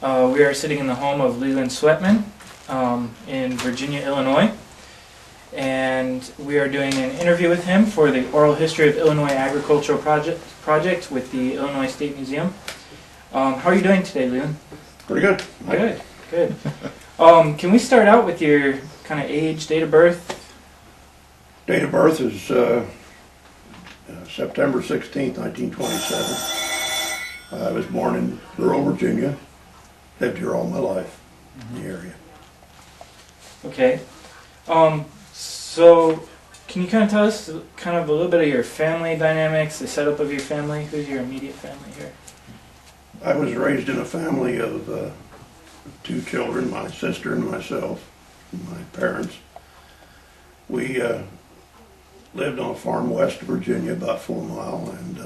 We are sitting in the home of Leland Sweatman in Virginia, Illinois, and we are doing an interview with him for the Oral History of Illinois Agricultural Project with the Illinois State Museum. How are you doing today, Leland? Pretty good. Good. Can we start out with your kind of age, date of birth? Date of birth is September 16th, 1927. I was born in rural Virginia. Lived here all my life in the area. Okay. So can you kind of tell us kind of a little bit of your family dynamics, the setup of your family? Who's your immediate family here? I was raised in a family of 2 children, my sister and myself, and my parents. We lived on a farm west of Virginia, about 4 miles, and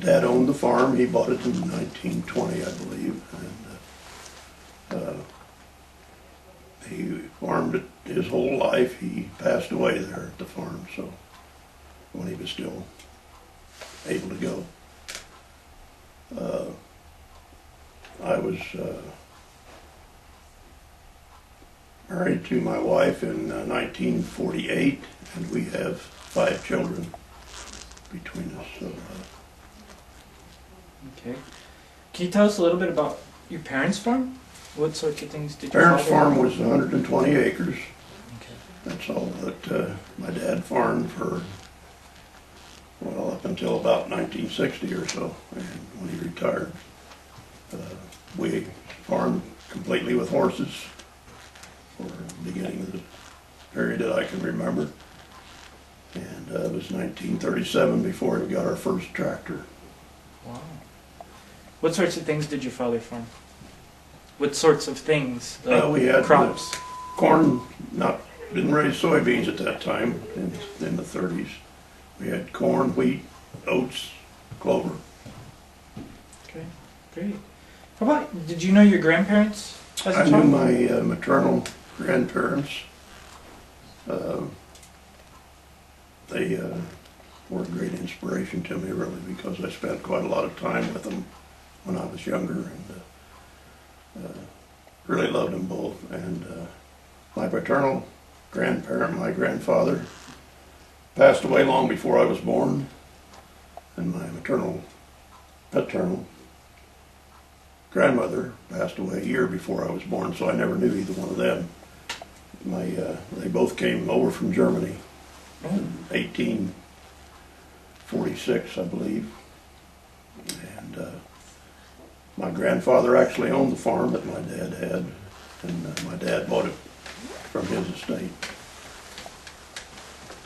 Dad owned the farm. He bought it in 1920, I believe, and he farmed it his whole life. He passed away there at the farm, so when he was still able to go. I was married to my wife in 1948, and we have 5 children between us. So, okay. Can you tell us a little bit about your parents' farm? What sorts of things did your parents' father farm have? was 120 acres. Okay. That's all that my dad farmed for, well, up until about 1960 or so, and when he retired. We farmed completely with horses for the beginning of the period that I can remember. And it was 1937 before we got our first tractor. Wow. What sorts of things did your father farm? What sorts of things? Like We had crops? Corn, didn't raise soybeans at that time in the 30s. We had corn, wheat, oats, clover. Okay, great. How about, did you know your grandparents as a I knew child? my maternal grandparents. They were a great inspiration to me, really, because I spent quite a lot of time with them when I was younger, and really loved them both. And my paternal grandparent, my grandfather, passed away long before I was born, and my paternal grandmother passed away a year before I was born, so I never knew either one of them. They both came over from Germany in 1846, I believe. And my grandfather actually owned the farm that my dad had, and my dad bought it from his estate.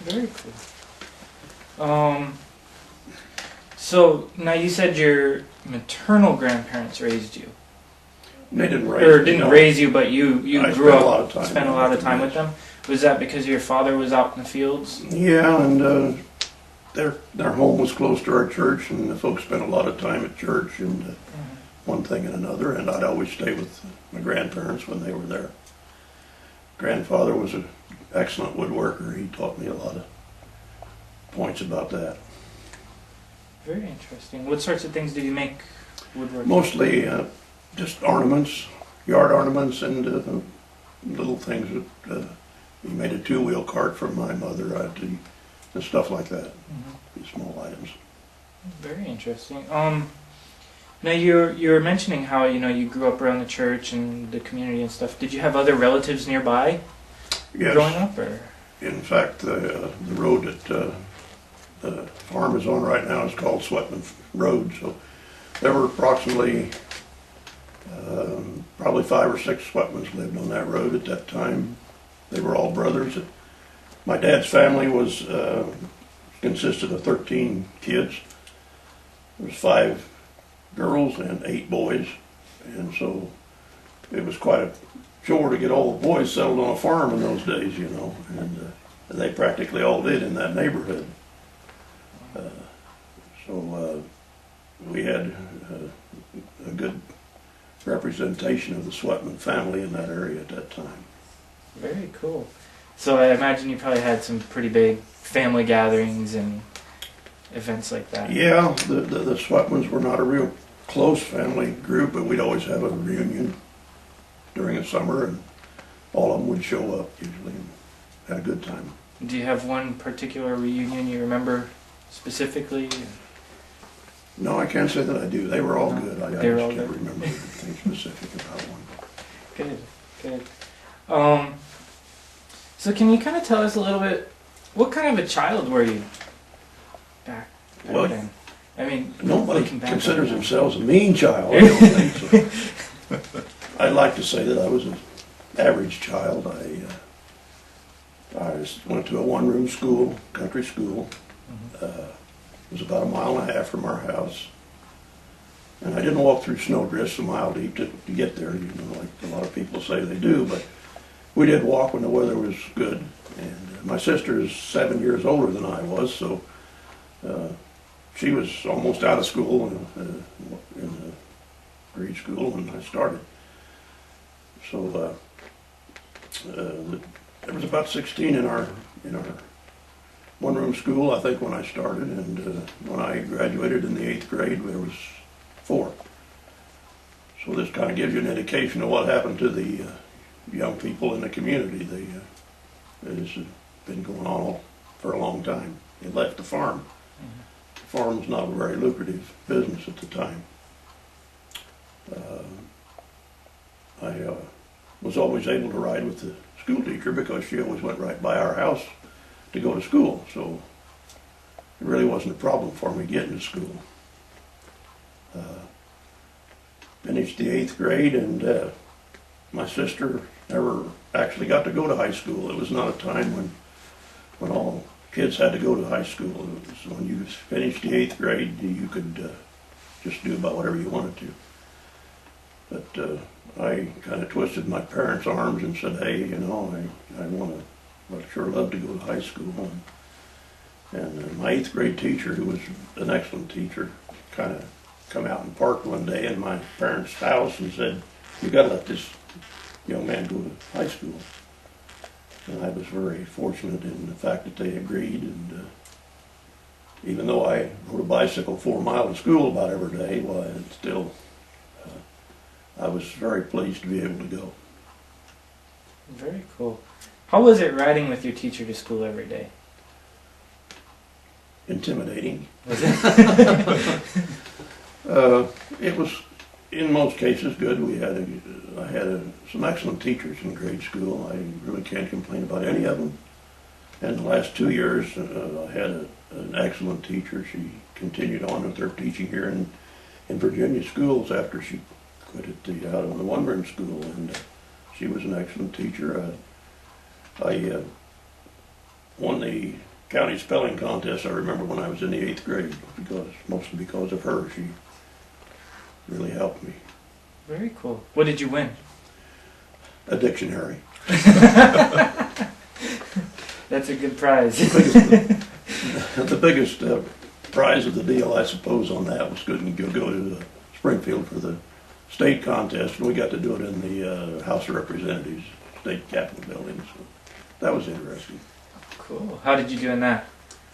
Very cool. So now you said your maternal grandparents raised you. They didn't raise Or me, didn't no. raise you, but you I grew spent up, a lot of time spent a with lot of them, time yes. with them. Was that because your father was out in the fields? Yeah, and their home was close to our church, and the folks spent a lot of time at church, and one thing and another, and I'd always stay with my grandparents when they were there. Grandfather was an excellent woodworker. He taught me a lot of points about that. Very interesting. What sorts of things did you make woodworking? Mostly just ornaments, yard ornaments, and little things that he made a 2-wheel cart for my mother, and stuff like that. These small items. Very interesting. Now you were mentioning how you grew up around the church and the community and stuff. Did you have other relatives nearby growing up, or? In fact, the road that the farm is on right now is called Sweatman Road. So there were approximately probably 5 or 6 Sweatmans lived on that road at that time. They were all brothers. My dad's family was consisted of 13 kids. There was 5 girls and 8 boys, and so it was quite a chore to get all the boys settled on a farm in those days, and they practically all did in that neighborhood. So we had a good representation of the Sweatman family in that area at that time. Very cool. So I imagine you probably had some pretty big family gatherings and events like that. Yeah, the Sweatmans were not a real close family group, but we'd always have a reunion during the summer, and all of them would show up usually and had a good time. Do you have one particular reunion you remember specifically? No, I can't say that I do. They were all good. I They were just all can't good. remember anything specific about one. Good, good. So can you kind of tell us a little bit, what kind of a child were you back Well, then? I mean, nobody looking back considers on it. themselves a mean child, I don't think so. I'd like to say that I was an average child. I went to a one-room school, country school. It was about 1.5 miles from our house. And I didn't walk through snowdrifts a mile deep to get there, like a lot of people say they do, but we did walk when the weather was good. And my sister is 7 years older than I was, so she was almost out of school in grade school when I started. So there was about 16 in our one-room school, I think, when I started, and when I graduated in the 8th grade, there was 4. So this kind of gives you an indication of what happened to the young people in the community. This has been going on for a long time. They left the farm. The farm was not a very lucrative business at the time. I was always able to ride with the school teacher because she always went right by our house to go to school, so it really wasn't a problem for me getting to school. Finished the 8th grade, and my sister never actually got to go to high school. It was not a time when all kids had to go to high school. It was when you finished the 8th grade, you could just do about whatever you wanted to. But I kind of twisted my parents' arms and said, hey, I'd sure love to go to high school. And my 8th grade teacher, who was an excellent teacher, kind of come out and parked one day in my parents' house and said, you got to let this young man go to high school. And I was very fortunate in the fact that they agreed. And even though I rode a bicycle 4 miles to school about every day, well, I was very pleased to be able to go. Very cool. How was it riding with your teacher to school every day? Intimidating. Was it? It was, in most cases, good. I had some excellent teachers in grade school. I really can't complain about any of them. And the last 2 years, I had an excellent teacher. She continued on with her teaching here in Virginia schools after she quit out of the one-room school, and she was an excellent teacher. I won the county spelling contest, I remember, when I was in the 8th grade, mostly because of her. She really helped me. Very cool. What did you win? A dictionary. That's a good prize. The biggest prize of the deal, I suppose, on that was go to Springfield for the state contest, and we got to do it in the House of Representatives, state capitol building. So that was interesting. Cool. How did you do in that?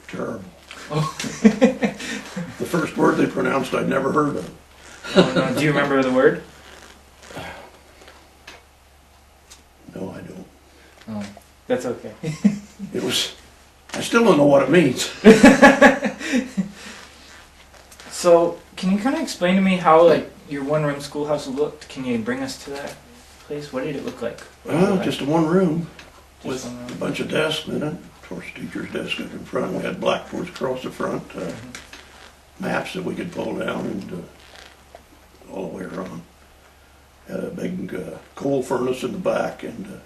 Terrible. Oh. The first word they pronounced I'd never heard of. Oh, no. Do you remember the word? No, I don't. Oh, that's okay. It was, I still don't know what it means. So, can you kind of explain to me how, your one-room schoolhouse looked? Can you bring us to that place? What did it look like? Just a one room with Just one room. a bunch of desks in it. Of course, teacher's desk up in front. We had blackboards across the front, maps that we could pull down and all the way around. Had a big coal furnace in the back, and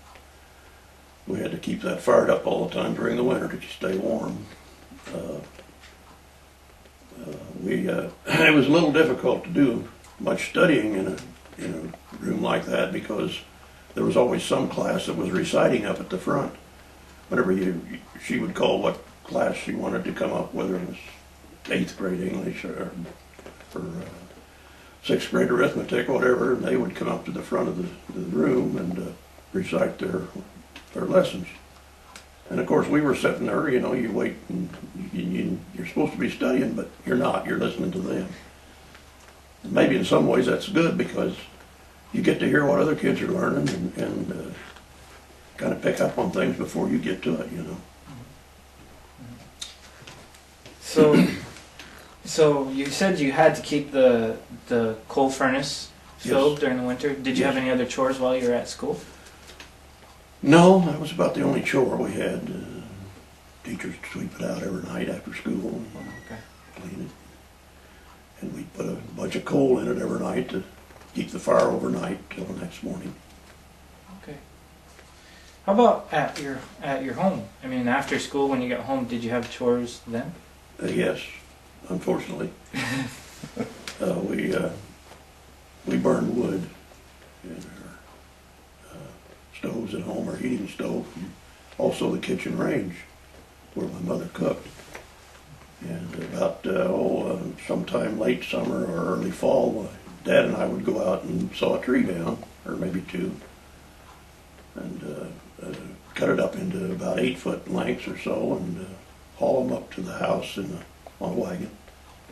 we had to keep that fired up all the time during the winter to stay warm. It was a little difficult to do much studying in a room like that because there was always some class that was reciting up at the front. Whenever she would call what class she wanted to come up, whether it was 8th grade English or 6th grade arithmetic or whatever, and they would come up to the front of the room and recite their lessons. And of course we were sitting there, you wait and you're supposed to be studying, but you're not, you're listening to them. Maybe in some ways that's good because you get to hear what other kids are learning and kind of pick up on things before you get to it, you know. So you said you had to keep the coal furnace filled Yes. during the winter. Did you have any other chores while you were at school? No, that was about the only chore we had. Teachers sweep it out every night after school and Okay. clean it. And we'd put a bunch of coal in it every night to keep the fire overnight till the next morning. Okay. How about at your home? I mean, after school when you got home, did you have chores then? Yes, unfortunately. We burned wood in our stoves at home, our heating stove, and also the kitchen range where my mother cooked. And about sometime late summer or early fall, Dad and I would go out and saw a tree down, or maybe two, and cut it up into about 8-foot lengths or so, and haul them up to the house on a wagon,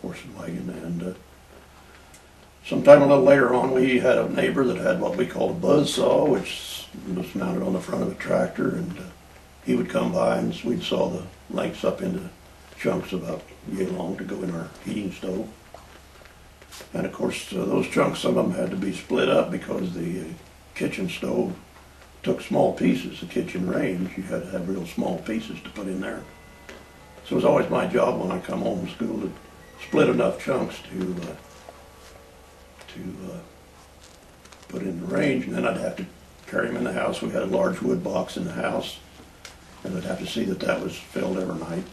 horse and wagon. And sometime a little later on, we had a neighbor that had what we called a buzz saw, which was mounted on the front of a tractor, and he would come by and we'd saw the lengths up into chunks about yay long to go in our heating stove. And of course, those chunks, some of them had to be split up because the kitchen stove took small pieces. The kitchen range, you had to have real small pieces to put in there. So it was always my job when I come home from school to split enough chunks to put in the range, and then I'd have to carry them in the house. We had a large wood box in the house, and I'd have to see that that was filled every night.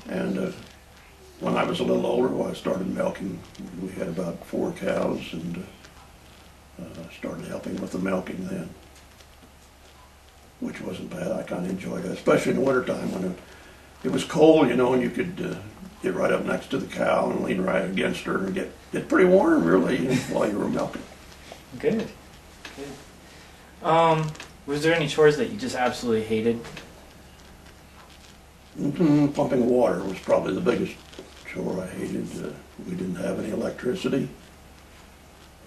And when I was a little older, I started milking. We had about 4 cows, and started helping with the milking then, which wasn't bad. I kind of enjoyed it, especially in the wintertime when it was cold, you know, and you could get right up next to the cow and lean right against her and get pretty warm, really, while you were milking. Good. Was there any chores that you just absolutely hated? Pumping water was probably the biggest chore I hated. We didn't have any electricity.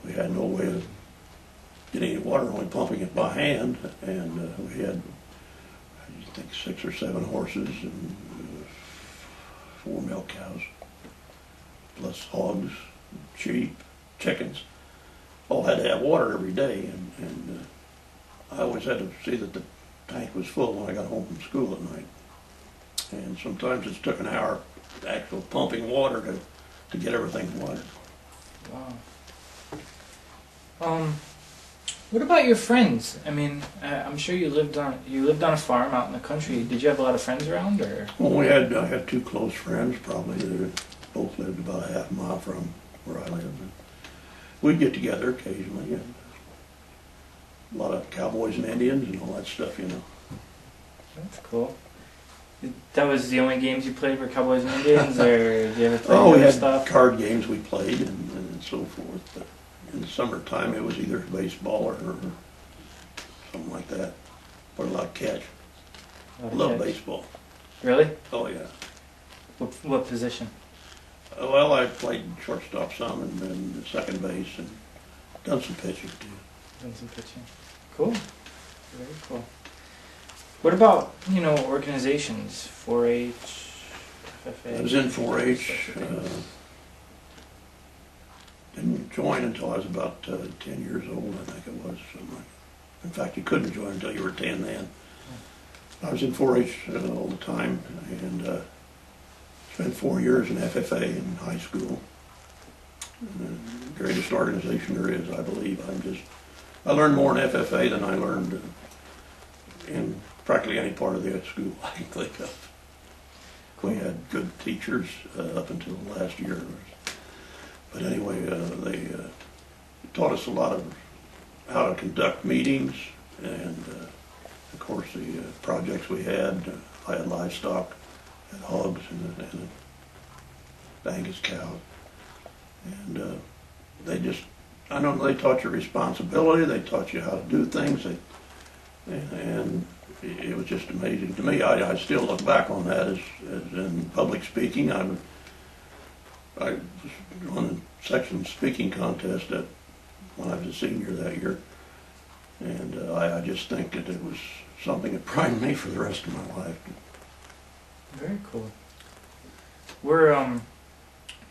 We had no way of getting any water, only pumping it by hand, and we had, I think, 6 or 7 horses and 4 milk cows, plus hogs, sheep, chickens. All had to have water every day, and I always had to see that the tank was full when I got home from school at night. And sometimes it took an hour actual pumping water to get everything watered. Wow. What about your friends? I mean, I'm sure you lived on a farm out in the country. Did you have a lot of friends around, or? Well, I had 2 close friends, probably. They both lived about a half mile from where I lived. And we'd get together occasionally, and a lot of cowboys and Indians and all that stuff, you know. That's cool. That was the only games you played were Cowboys and Indians, or did you ever play Oh, we other had stuff? card games we played and so forth. But in the summertime, it was either baseball or something like that, or a lot of catch. Love baseball. Really? Oh yeah. What position? Well, I played shortstop some and second base and done some pitching too. Done some pitching. Cool. Very cool. What about, organizations, 4-H, FFA? I was in 4-H. Didn't join until I was about 10 years old, I think it was. In fact, you couldn't join until you were 10 then. I was in 4-H all the time, and spent 4 years in FFA in high school. The greatest organization there is, I believe. I learned more in FFA than I learned in practically any part of the school I can think of. We had good teachers up until the last year. But anyway, they taught us a lot of how to conduct meetings, and of course the projects we had. I had livestock, had hogs and Angus cows, and I know they taught you responsibility. They taught you how to do things, and it was just amazing to me. I still look back on that as in public speaking. I won a section speaking contest when I was a senior that year. And I just think that it was something that primed me for the rest of my life. Very cool.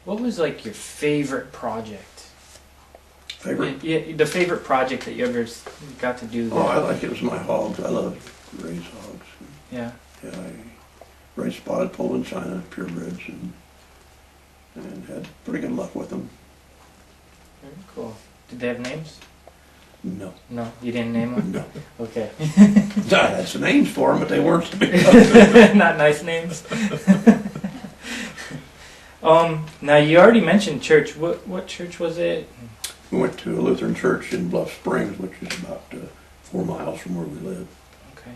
What was like your favorite project? Favorite? Yeah, the favorite project that you ever got to do there. Oh, I like it was my hogs. I love to raise hogs. Yeah. Yeah, I raised spotted Poland China, purebreds, and had pretty good luck with them. Very cool. Did they have names? No. No, you didn't name them? No. Okay. I had some names for them, but they weren't to be. Not nice names. Now you already mentioned church. What church was it? We went to a Lutheran church in Bluff Springs, which is about 4 miles from where we live. Okay.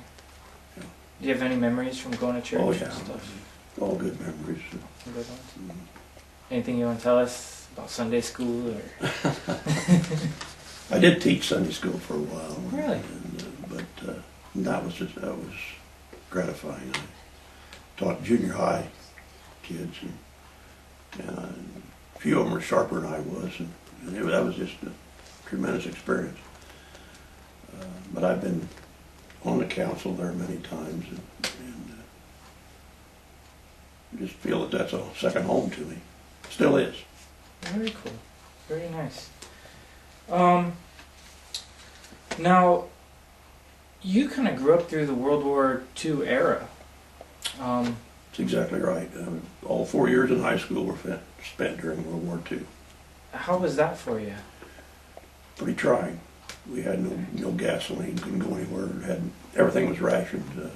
Yeah. Do you have any memories from going to church Oh, and yeah. stuff? All good memories. Some good ones? Anything you want to tell us about Sunday school or? I did teach Sunday school for a while. Really? But that was gratifying. I taught junior high kids, and a few of them were sharper than I was, and that was just a tremendous experience. But I've been on the council there many times, and I just feel that that's a second home to me. Still is. Very cool. Very nice. Now, you kind of grew up through the World War II era. That's exactly right. All 4 years in high school were spent during World War II. How was that for you? Pretty trying. We had no gasoline, couldn't go anywhere. Everything was rationed.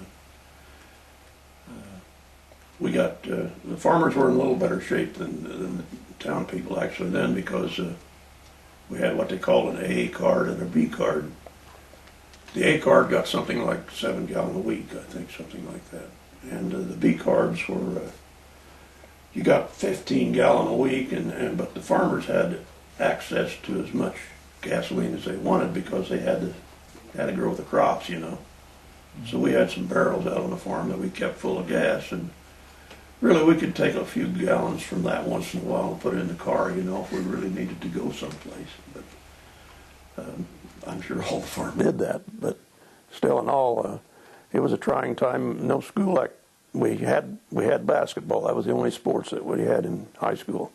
The farmers were in a little better shape than the town people actually then, because we had what they called an A card and a B card. The A card got something like 7 gallons a week, I think, something like that. And the B cards were, you got 15 gallons a week, but the farmers had access to as much gasoline as they wanted because they had to grow the crops, you know. So we had some barrels out on the farm that we kept full of gas, and really we could take a few gallons from that once in a while and put it in the car, you know, if we really needed to go someplace. But I'm sure all the farm did that, but still in all, it was a trying time. No school we had basketball. That was the only sports that we had in high school.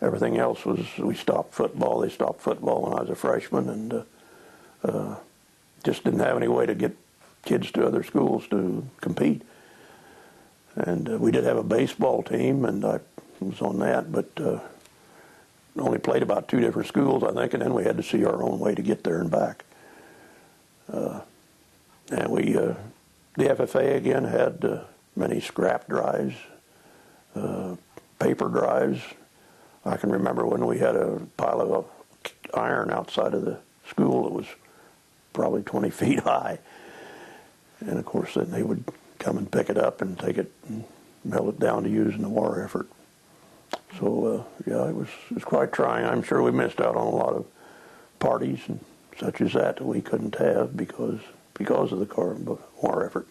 Everything else was, we stopped football. They stopped football when I was a freshman, and just didn't have any way to get kids to other schools to compete. And we did have a baseball team, and I was on that, but only played about 2 different schools, I think, and then we had to see our own way to get there and back. And the FFA again had many scrap drives, paper drives. I can remember when we had a pile of iron outside of the school that was probably 20 feet high. And of course then they would come and pick it up and take it and melt it down to use in the war effort. So yeah, it was quite trying. I'm sure we missed out on a lot of parties and such as that we couldn't have because of the war effort.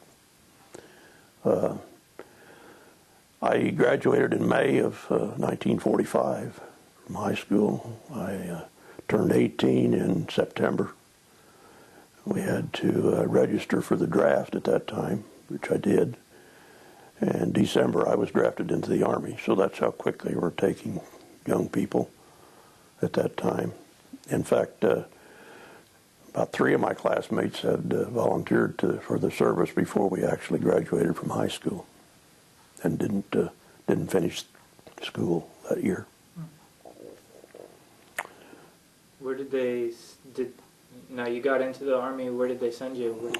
I graduated in May of 1945 from high school. I turned 18 in September. We had to register for the draft at that time, which I did. And December I was drafted into the Army, so that's how quick they were taking young people at that time. In fact, about 3 of my classmates had volunteered for the service before we actually graduated from high school, and didn't finish school that year. Where now you got into the Army, where did they send you?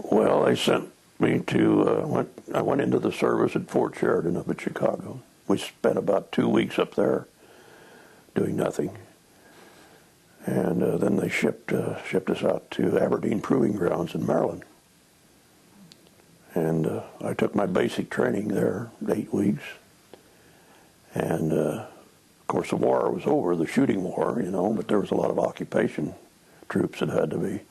Well, they sent me to, I went into the service at Fort Sheridan up at Chicago. We spent about 2 weeks up there doing nothing. And then they shipped us out to Aberdeen Proving Grounds in Maryland. And I took my basic training there, 8 weeks. And of course the war was over, the shooting war, you know, but there was a lot of occupation troops that had to be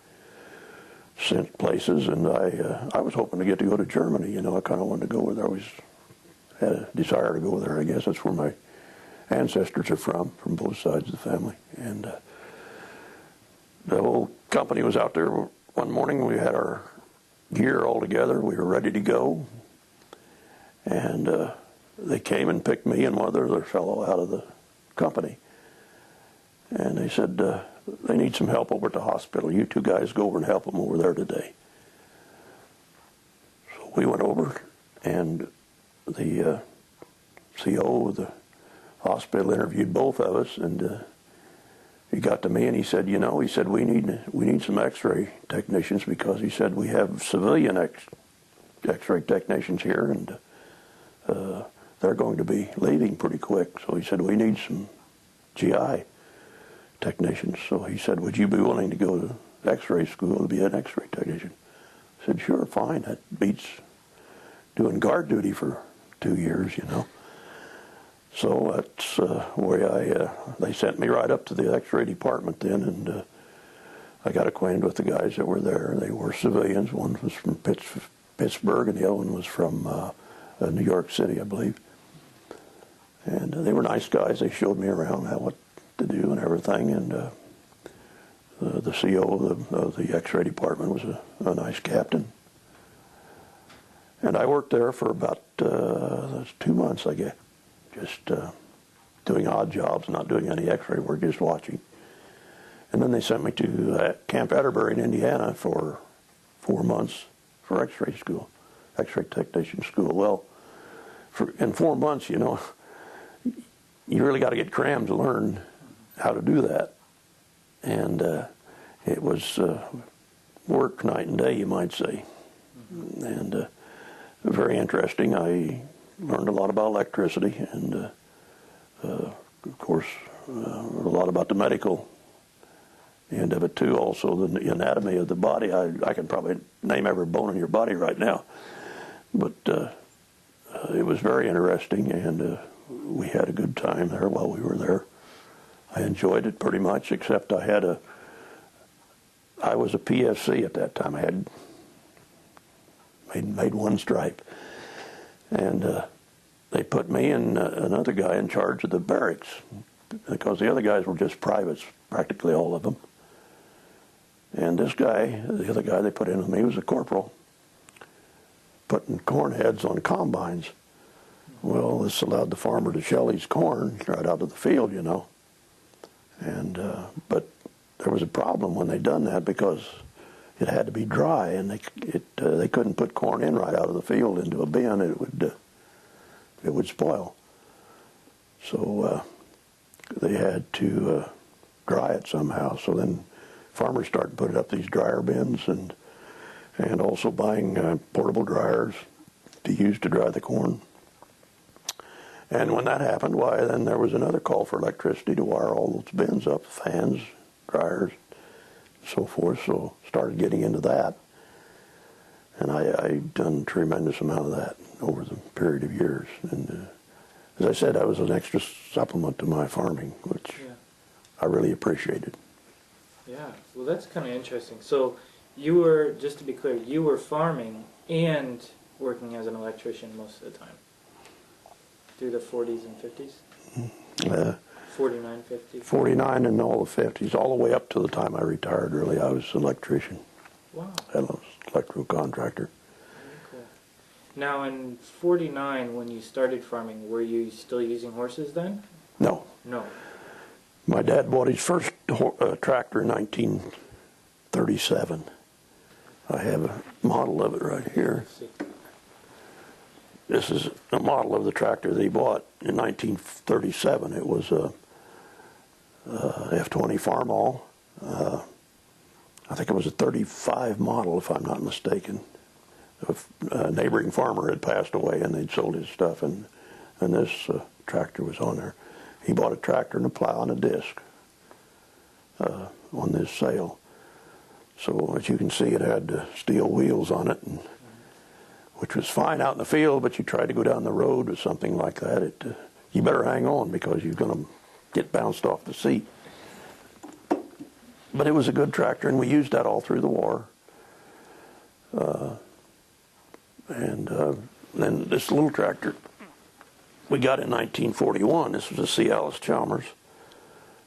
sent places, and I was hoping to get to go to Germany, you know. I kind of wanted to go there. I always had a desire to go there. I guess that's where my ancestors are from both sides of the family. And the whole company was out there one morning. We had our gear all together. We were ready to go. And they came and picked me and one other fellow out of the company. And they said, they need some help over at the hospital. You two guys go over and help them over there today. So we went over, and the CO of the hospital interviewed both of us, and he got to me and he said, you know, he said, we need some x-ray technicians, because he said we have civilian x-ray technicians here, and they're going to be leaving pretty quick. So he said, we need some GI technicians. So he said, would you be willing to go to x-ray school to be an x-ray technician? I said, sure, fine. That beats doing guard duty for 2 years, you know. So that's where they sent me right up to the x-ray department then, and I got acquainted with the guys that were there. They were civilians. One was from Pittsburgh, and the other one was from New York City, I believe. And they were nice guys. They showed me around what to do and everything, and the CO of the x-ray department was a nice captain. And I worked there for about 2 months, I guess, just doing odd jobs, not doing any x-ray work, just watching. And then they sent me to Camp Atterbury in Indiana for 4 months for x-ray school, x-ray technician school. Well, in 4 months, you know, you really got to get crammed to learn how to do that. And it was work night and day, you might say. And very interesting. I learned a lot about electricity, and of course a lot about the medical end of it too. Also the anatomy of the body. I can probably name every bone in your body right now, but it was very interesting, and we had a good time there while we were there. I enjoyed it pretty much, except I was a PFC at that time. I had made one stripe, and they put me and another guy in charge of the barracks, because the other guys were just privates, practically all of them. And this guy, the other guy they put in with me, was a corporal, putting corn heads on combines. Well, this allowed the farmer to shell his corn right out of the field, you know. And but there was a problem when they done that, because it had to be dry, and they couldn't put corn in right out of the field into a bin. It would spoil. So they had to dry it somehow. So then farmers started putting up these dryer bins, and also buying portable dryers to use to dry the corn. And when that happened, why, then there was another call for electricity to wire all those bins up, fans, dryers, and so forth. So started getting into that. And I done a tremendous amount of that over the period of years. And as I said, that was an extra supplement to my farming, which I really appreciated. Yeah, well, that's kind of interesting. So you were, just to be clear, you were farming and working as an electrician most of the time? Through the 40s and 50s? 49, 50? 49 and all the 50s, all the way up to the time I retired, really. I was an electrician. Wow. I was an electrical contractor. Very cool. Now, in 49, when you started farming, were you still using horses then? No. No. My dad bought his first tractor in 1937. I have a model of it right here. Let's see. This is a model of the tractor that he bought in 1937. It was a F-20 Farmall. I think it was a 35 model, if I'm not mistaken. A neighboring farmer had passed away, and they'd sold his stuff, and this tractor was on there. He bought a tractor and a plow and a disc on this sale. So as you can see, it had steel wheels on it, and which was fine out in the field, but you try to go down the road with something like that, you better hang on, because you're going to get bounced off the seat. But it was a good tractor, and we used that all through the war. And then this little tractor we got in 1941. This was to see Allis Chalmers.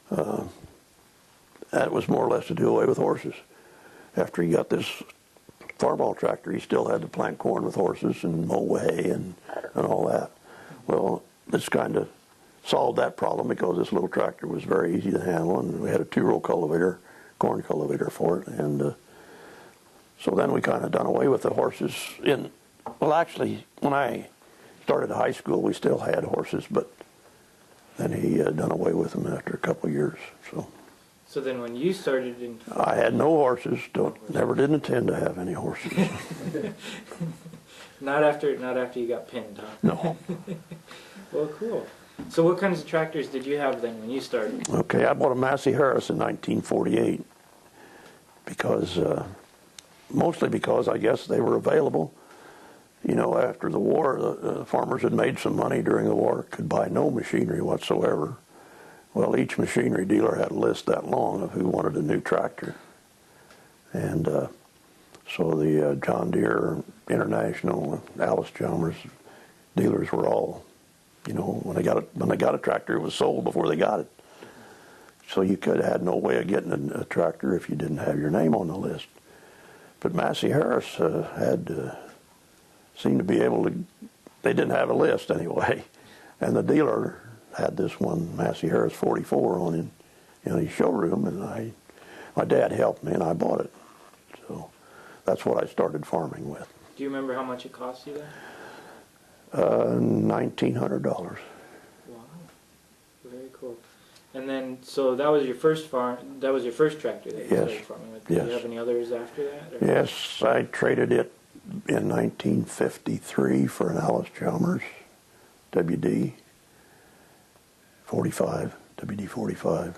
That was more or less to do away with horses. After he got this farm-all tractor, he still had to plant corn with horses and mow hay and all that. Well, this kind of solved that problem because this little tractor was very easy to handle, and we had a 2-row cultivator, corn cultivator for it. And so then we kind of done away with the horses. Well, actually, when I started high school, we still had horses, but then he done away with them after a couple of years. So then when you started in... I had no horses. Never did intend to have any horses. Not after you got pinned, huh? No. Well, cool. So what kinds of tractors did you have then when you started? Okay, I bought a Massey Harris in 1948 because, mostly because I guess they were available. You know, after the war, the farmers had made some money during the war, could buy no machinery whatsoever. Well, each machinery dealer had a list that long of who wanted a new tractor. And so the John Deere, International, Allis Chalmers dealers were all, you know, when they got a tractor, it was sold before they got it. So you had no way of getting a tractor if you didn't have your name on the list. But Massey Harris seemed to be able to, they didn't have a list anyway. And the dealer had this one Massey Harris 44 on in his showroom, and my dad helped me and I bought it. So that's what I started farming with. Do you remember how much it cost you then? $1,900. Wow, very cool. And then, so that was your first farm. That was your first tractor that you started farming with. Did you have any others after that? Or? Yes, I traded it in 1953 for an Allis Chalmers WD 45, WD 45,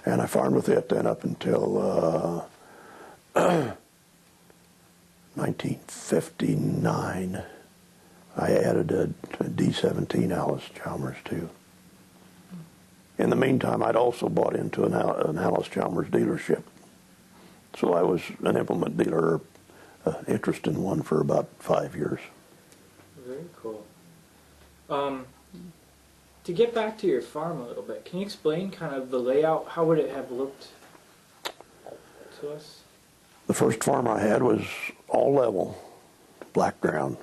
and I farmed with it then up until 1959. I added a D17 Allis Chalmers too. In the meantime, I'd also bought into an Allis Chalmers dealership. So I was an implement dealer, interested in one for about 5 years. Very cool. To get back to your farm a little bit, can you explain kind of the layout? How would it have looked to us? The first farm I had was all level, black ground.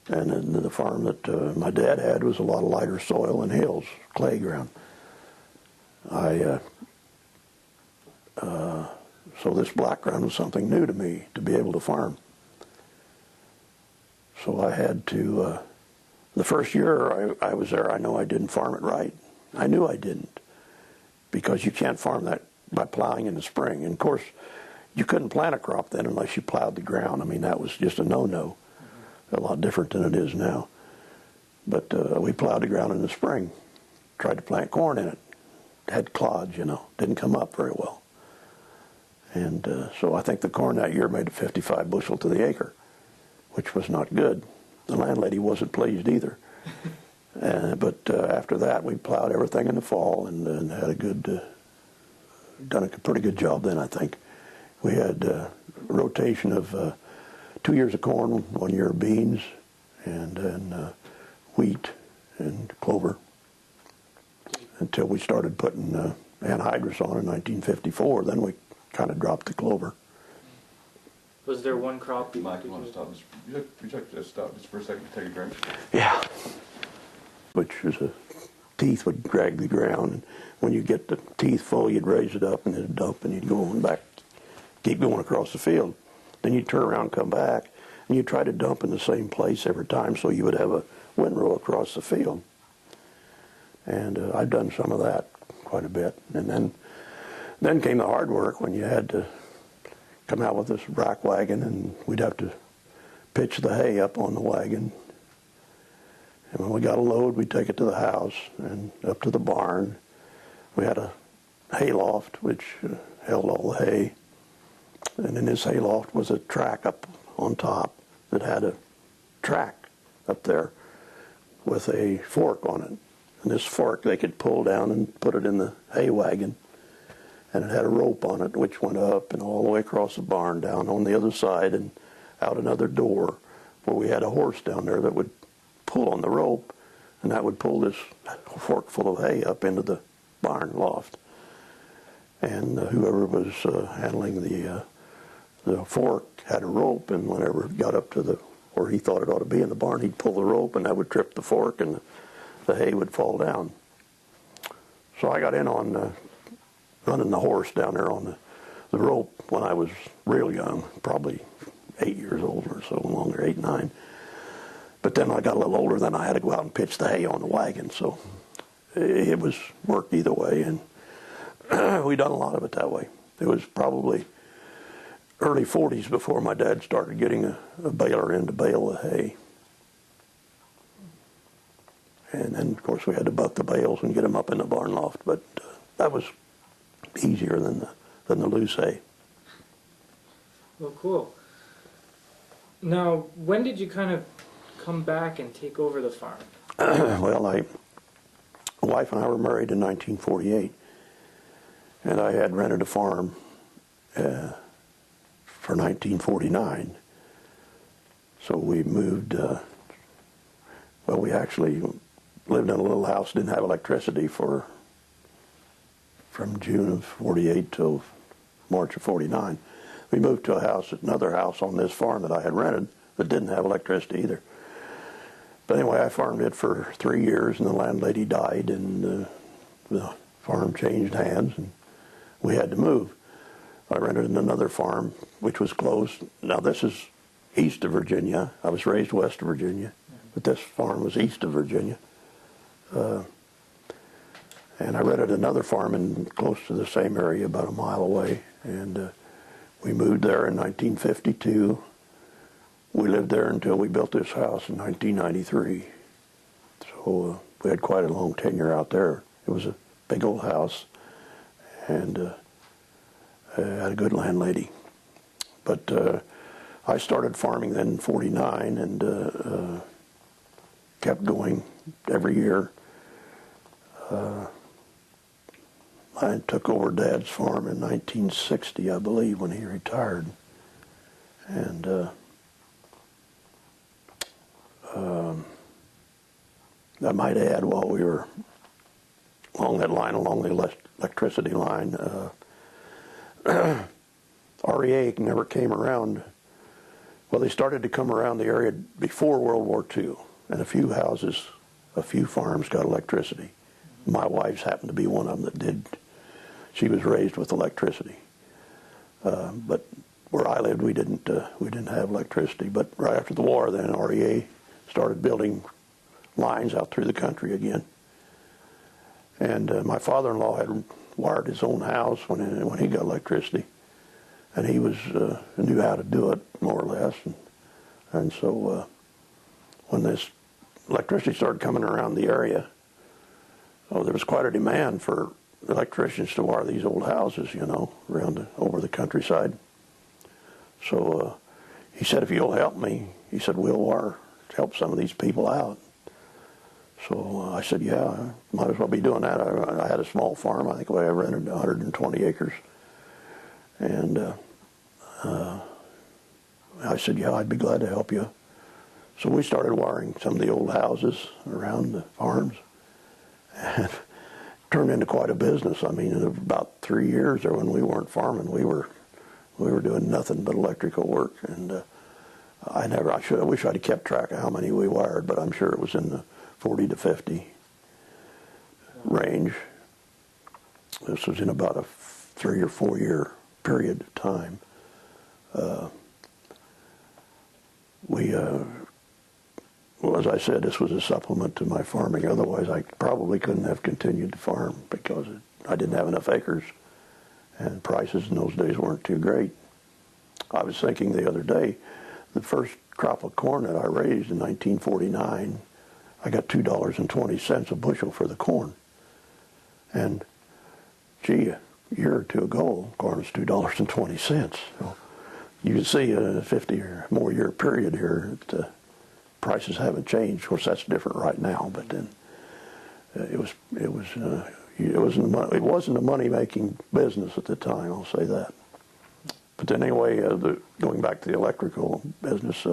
And then the farm that my dad had was a lot of lighter soil and hills, clay ground. So this black ground was something new to me to be able to farm. So I had to, the first year I was there, I know I didn't farm it right. I knew I didn't, because you can't farm that by plowing in the spring. And of course, you couldn't plant a crop then unless you plowed the ground. I mean, that was just a no-no. A lot different than it is now. But we plowed the ground in the spring, tried to plant corn in it. Had clods, you know, didn't come up very well. And so I think the corn that year made a 55 bushel to the acre, which was not good. The landlady wasn't pleased either. But after that, we plowed everything in the fall and had a good, done a pretty good job then, I think. We had a rotation of 2 years of corn, 1 year of beans, and then wheat and clover, until we started putting anhydrous on in 1954. Then we kind of dropped the clover. Was there one crop? Mike, you want to stop this? Would you like to stop just for a second and take a drink? Yeah. Which is teeth would drag the ground, and when you get the teeth full, you'd raise it up and it'd dump, and you'd go on back, keep going across the field. Then you'd turn around and come back, and you'd try to dump in the same place every time, so you would have a windrow across the field. And I've done some of that quite a bit. And then came the hard work when you had to come out with this rack wagon, and we'd have to pitch the hay up on the wagon. And when we got a load, we'd take it to the house and up to the barn. We had a hay loft, which held all the hay. And in this hay loft was a track up on top that had a track up there with a fork on it. And this fork they could pull down and put it in the hay wagon. And it had a rope on it which went up and all the way across the barn, down on the other side and out another door, where we had a horse down there that would pull on the rope, and that would pull this fork full of hay up into the barn loft. And whoever was handling the fork had a rope, and whenever it got up to where he thought it ought to be in the barn, he'd pull the rope, and that would trip the fork, and the hay would fall down. So I got in on running the horse down there on the rope when I was real young, probably 8 years old or so, longer, 8, 9. But then when I got a little older, then I had to go out and pitch the hay on the wagon. So it was worked either way, and we done a lot of it that way. It was probably early 40s before my dad started getting a baler in to bale the hay. And then, of course, we had to buck the bales and get them up in the barn loft, but that was easier than the loose hay. Well, cool. Now, when did you kind of come back and take over the farm? Well, my wife and I were married in 1948, and I had rented a farm for 1949. So we moved, well, we actually lived in a little house, didn't have electricity from June of 48 till March of 49. We moved to another house on this farm that I had rented that didn't have electricity either. But anyway, I farmed it for 3 years, and the landlady died, and the farm changed hands, and we had to move. I rented another farm, which was closed. Now, this is east of Virginia. I was raised west of Virginia, but this farm was east of Virginia. And I rented another farm close to the same area, about a mile away, and we moved there in 1952. We lived there until we built this house in 1993. So we had quite a long tenure out there. It was a big old house, and had a good landlady. But I started farming then in 49 and kept going every year. I took over Dad's farm in 1960, I believe, when he retired. And I might add, while we were along that line, along the electricity line, REA never came around. Well, they started to come around the area before World War II, and a few houses, a few farms got electricity. My wife's happened to be one of them that did. She was raised with electricity, but where I lived, we didn't have electricity. But right after the war, then REA started building lines out through the country again. And my father-in-law had wired his own house when he got electricity, and he knew how to do it more or less. And so when this electricity started coming around the area, there was quite a demand for electricians to wire these old houses, over the countryside. So he said, if you'll help me, he said, we'll help some of these people out. So I said, yeah, I might as well be doing that. I had a small farm. I think I rented 120 acres. And I said, yeah, I'd be glad to help you. So we started wiring some of the old houses around the farms. And it turned into quite a business. I mean, in about 3 years there, when we weren't farming, we were doing nothing but electrical work. And I wish I'd have kept track of how many we wired, but I'm sure it was in the 40 to 50 range. This was in about a 3 or 4 year period of time. Well, as I said, this was a supplement to my farming. Otherwise, I probably couldn't have continued to farm because I didn't have enough acres, and prices in those days weren't too great. I was thinking the other day, the first crop of corn that I raised in 1949, I got $2.20 a bushel for the corn. And gee, a year or two ago, corn was $2.20. So you can see a 50 or more year period here that prices haven't changed. Of course, that's different right now, but then it wasn't a money-making business at the time. I'll say that. But then anyway, going back to the electrical business,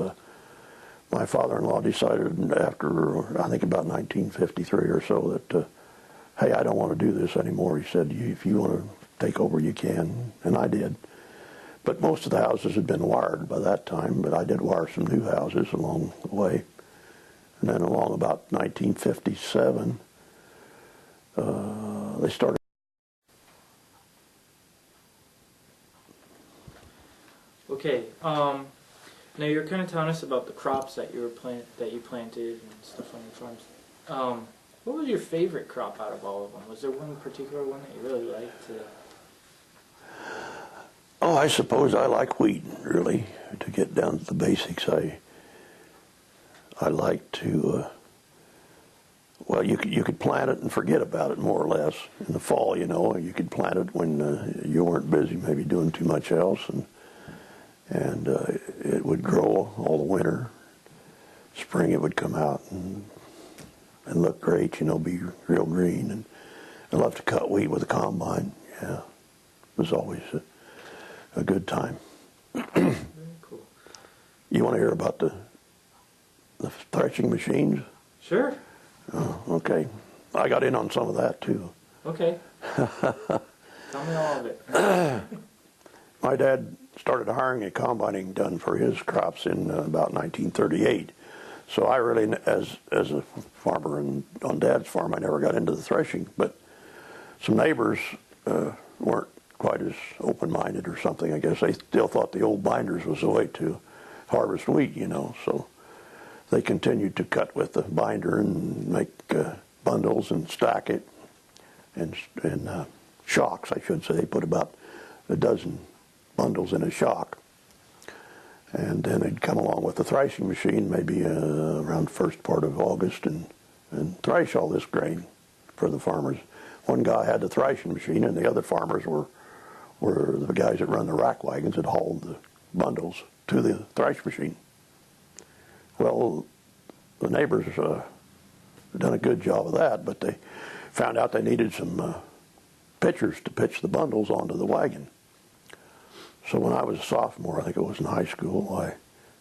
my father-in-law decided after, I think about 1953 or so, that, hey, I don't want to do this anymore. He said, if you want to take over, you can, and I did. But most of the houses had been wired by that time, but I did wire some new houses along the way. And then along about 1957, they started. Okay. Now you're kind of telling us about the crops that you planted and stuff on your farms. What was your favorite crop out of all of them? Was there one particular one that you really liked? Oh, I suppose I like wheat, really, to get down to the basics. I like to, well, you could plant it and forget about it more or less in the fall, you know. You could plant it when you weren't busy, maybe doing too much else, and it would grow all the winter. Spring it would come out and look great, you know, be real green. And I love to cut wheat with a combine. Yeah, it was always a good time. Very cool. You want to hear about the threshing machines? Sure. Oh, okay. I got in on some of that too. Okay. Tell me all of it. My dad started hiring a combining done for his crops in about 1938. So I really, as a farmer and on Dad's farm, I never got into the threshing. But some neighbors weren't quite as open-minded or something. I guess they still thought the old binders was the way to harvest wheat, you know. So they continued to cut with the binder and make bundles and stack it and shocks, I should say. They put about a dozen bundles in a shock. And then they'd come along with the threshing machine maybe around the first part of August and thresh all this grain for the farmers. One guy had the threshing machine and the other farmers were the guys that run the rack wagons that hauled the bundles to the thresh machine. Well, the neighbors done a good job of that, but they found out they needed some pitchers to pitch the bundles onto the wagon. So when I was a sophomore, I think it was in high school,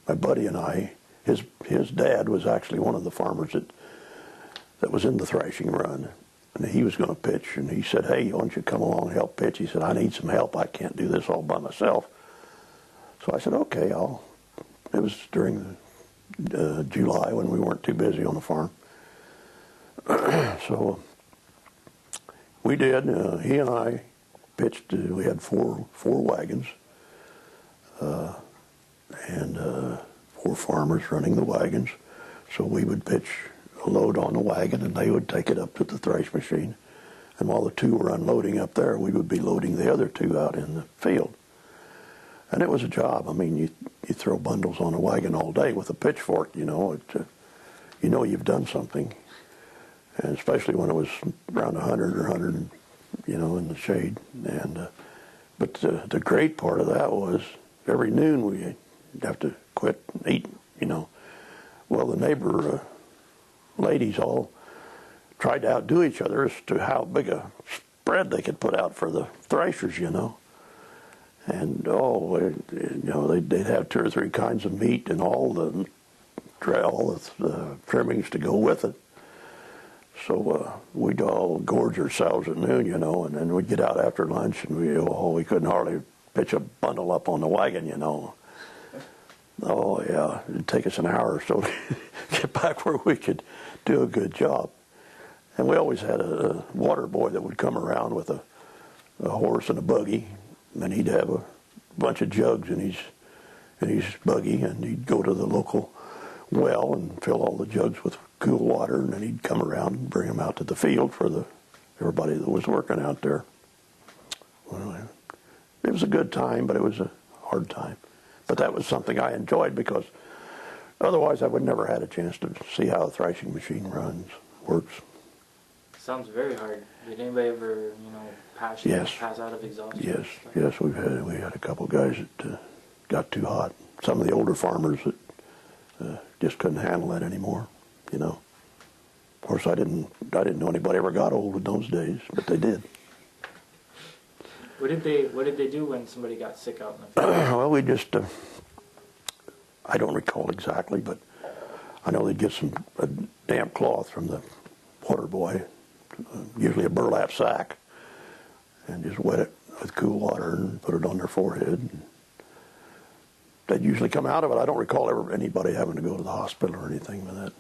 my buddy and I, his dad was actually one of the farmers that was in the threshing run. And he was going to pitch, and he said, hey, why don't you come along and help pitch? He said, I need some help. I can't do this all by myself. So I said, okay, it was during July when we weren't too busy on the farm. So we did. He and I pitched. We had four wagons and 4 farmers running the wagons. So we would pitch a load on the wagon, and they would take it up to the thresh machine. And while the 2 were unloading up there, we would be loading the other 2 out in the field. And it was a job. I mean, you throw bundles on a wagon all day with a pitchfork, you know, you know you've done something. And especially when it was around 100 or 100, you know, in the shade. And but the great part of that was every noon we'd have to quit and eat, you know. Well, the neighbor ladies all tried to outdo each other as to how big a spread they could put out for the threshers, you know. And you know, they'd have 2 or 3 kinds of meat and all the trimmings to go with it. So we'd all gorge ourselves at noon, you know, and then we'd get out after lunch, and we couldn't hardly pitch a bundle up on the wagon, you know. Oh yeah, it'd take us an hour or so to get back where we could do a good job. And we always had a water boy that would come around with a horse and a buggy, and he'd have a bunch of jugs in his buggy, and he'd go to the local well and fill all the jugs with cool water, and then he'd come around and bring them out to the field for everybody that was working out there. Well, it was a good time, but it was a hard time. But that was something I enjoyed, because otherwise I would never had a chance to see how a threshing machine works. Sounds very hard. Did anybody ever, you know, pass out of exhaustion? Yes, we had a couple guys that got too hot. Some of the older farmers that just couldn't handle it anymore, you know. Of course, I didn't know anybody ever got old in those days, but they did. What did they do when somebody got sick out in the field? Well, we just I don't recall exactly, but I know they'd get a damp cloth from the water boy, usually a burlap sack, and just wet it with cool water and put it on their forehead. They'd usually come out of it. I don't recall ever anybody having to go to the hospital or anything with that.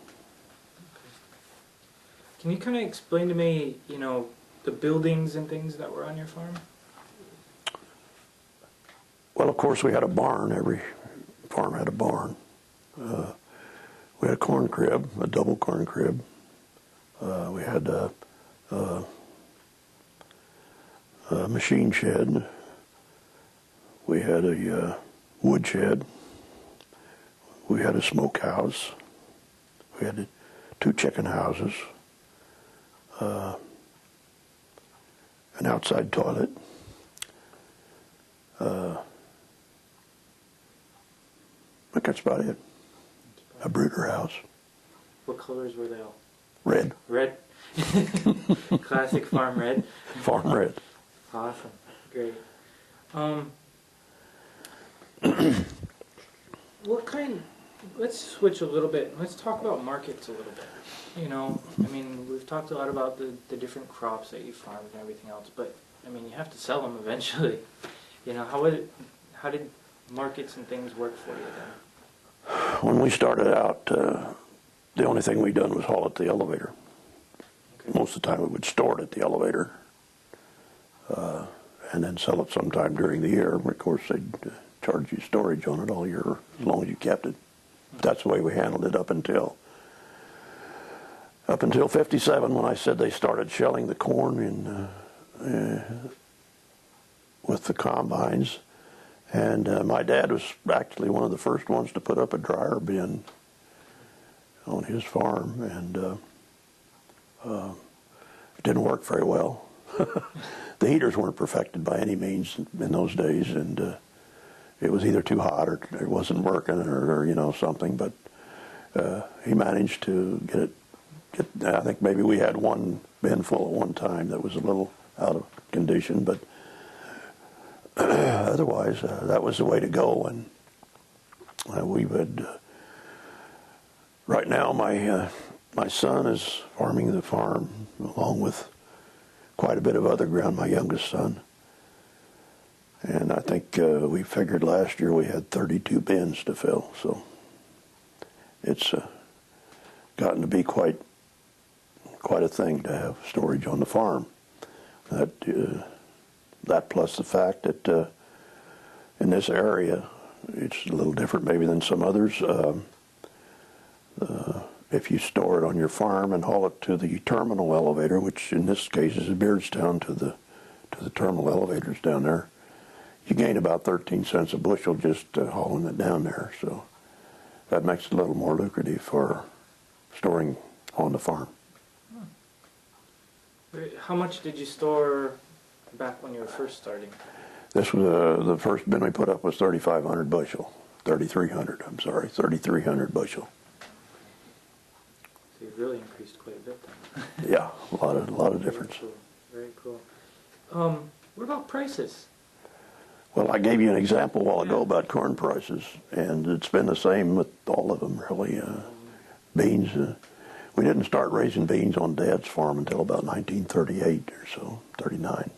Can you kind of explain to me, you know, the buildings and things that were on your farm? Well, of course, we had a barn. Every farm had a barn. We had a corn crib, a double corn crib. We had a machine shed. We had a wood shed. We had a smokehouse. We had 2 chicken houses. An outside toilet. I think that's about it. A brooder house. What colors were they all? Red. Red? Classic farm red? Farm red. Awesome. Great. What kind, let's switch a little bit. Let's talk about markets a little bit. You know, I mean, we've talked a lot about the different crops that you farm and everything else, but, I mean, you have to sell them eventually. You know, how did markets and things work for you then? When we started out, the only thing we'd done was haul at the elevator. Okay. Most of the time we would store it at the elevator and then sell it sometime during the year. Of course, they'd charge you storage on it all year as long as you kept it. But that's the way we handled it up until 57, when I said they started shelling the corn with the combines. And my dad was actually one of the first ones to put up a dryer bin on his farm, and it didn't work very well. The heaters weren't perfected by any means in those days, and it was either too hot or it wasn't working or you know, something. But he managed to get it. I think maybe we had one bin full at one time that was a little out of condition, but otherwise, that was the way to go. And we would. Right now, my son is farming the farm along with quite a bit of other ground. My youngest son, and I think we figured last year we had 32 bins to fill. So it's gotten to be quite a thing to have storage on the farm. That plus the fact that in this area, it's a little different maybe than some others. If you store it on your farm and haul it to the terminal elevator, which in this case is Beardstown, to the terminal elevators down there, you gain about 13 cents a bushel just hauling it down there. So that makes it a little more lucrative for storing on the farm. How much did you store back when you were first starting? This was the first bin we put up was 3,500 bushel. 3,300, I'm sorry, 3,300 bushel. So you've really increased quite a bit then. Yeah, a lot of difference. Very cool. What about prices? Well, I gave you an example a while ago about corn prices, and it's been the same with all of them, really. Beans, we didn't start raising beans on Dad's farm until about 1938 or so, 39.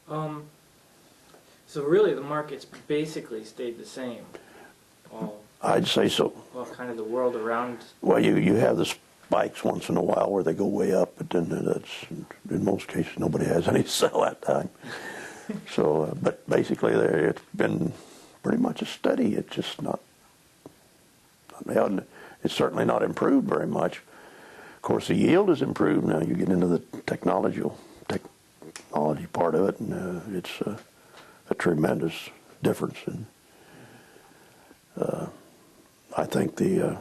Huh. So really the markets basically stayed the same. I'd say so. Well, kind of the world around. Well, you have the spikes once in a while where they go way up, but then that's, in most cases, nobody has any to sell that time. So, but basically it's been pretty much a steady. It's just not, it's certainly not improved very much. Of course, the yield has improved now. You get into the technology part of it, and it's a tremendous difference. And I think the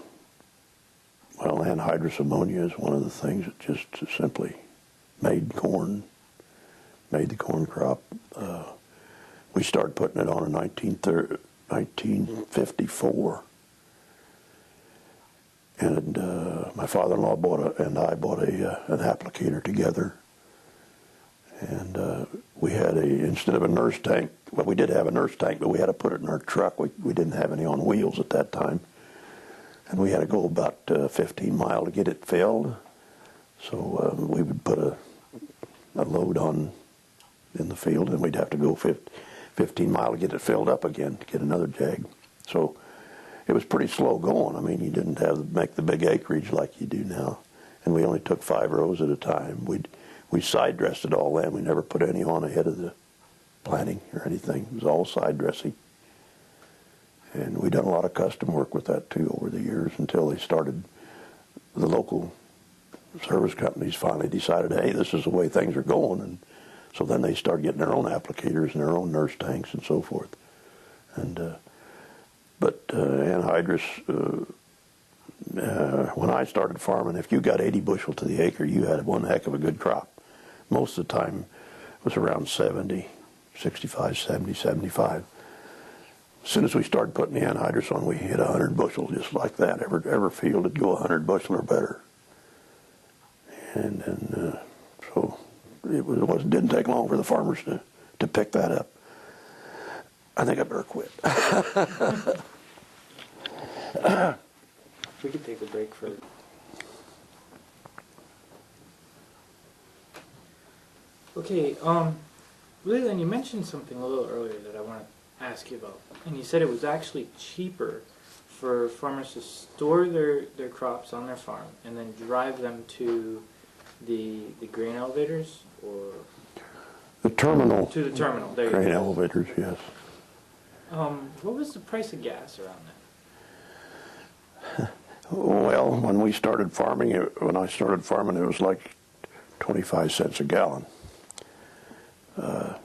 anhydrous ammonia is one of the things that just simply made the corn crop. We started putting it on in 1954. And my father-in-law and I bought an applicator together, and we had instead of a nurse tank, well, we did have a nurse tank, but we had to put it in our truck. We didn't have any on wheels at that time. And we had to go about 15 miles to get it filled. So we would put a load on in the field, and we'd have to go 15 miles to get it filled up again to get another jag. So it was pretty slow going. I mean, you didn't have to make the big acreage like you do now. And we only took 5 rows at a time. We side dressed it all then. We never put any on ahead of the planting or anything. It was all side dressing. And we done a lot of custom work with that too over the years until they started, the local service companies finally decided, hey, this is the way things are going. And so then they started getting their own applicators and their own nurse tanks and so forth. And but anhydrous, when I started farming, if you got 80 bushel to the acre, you had one heck of a good crop. Most of the time it was around 70, 65, 70, 75. As soon as we started putting the anhydrous on, we hit 100 bushel just like that. Every field would go 100 bushel or better. And so it didn't take long for the farmers to pick that up. I think I better quit. We could take a break for... Okay, Leland, you mentioned something a little earlier that I want to ask you about. And you said it was actually cheaper for farmers to store their crops on their farm and then drive them to the grain elevators, or... The terminal. To the terminal, there you Grain go. elevators, yes. What was the price of gas around that? Well, when I started farming, it was like 25 cents a gallon. Of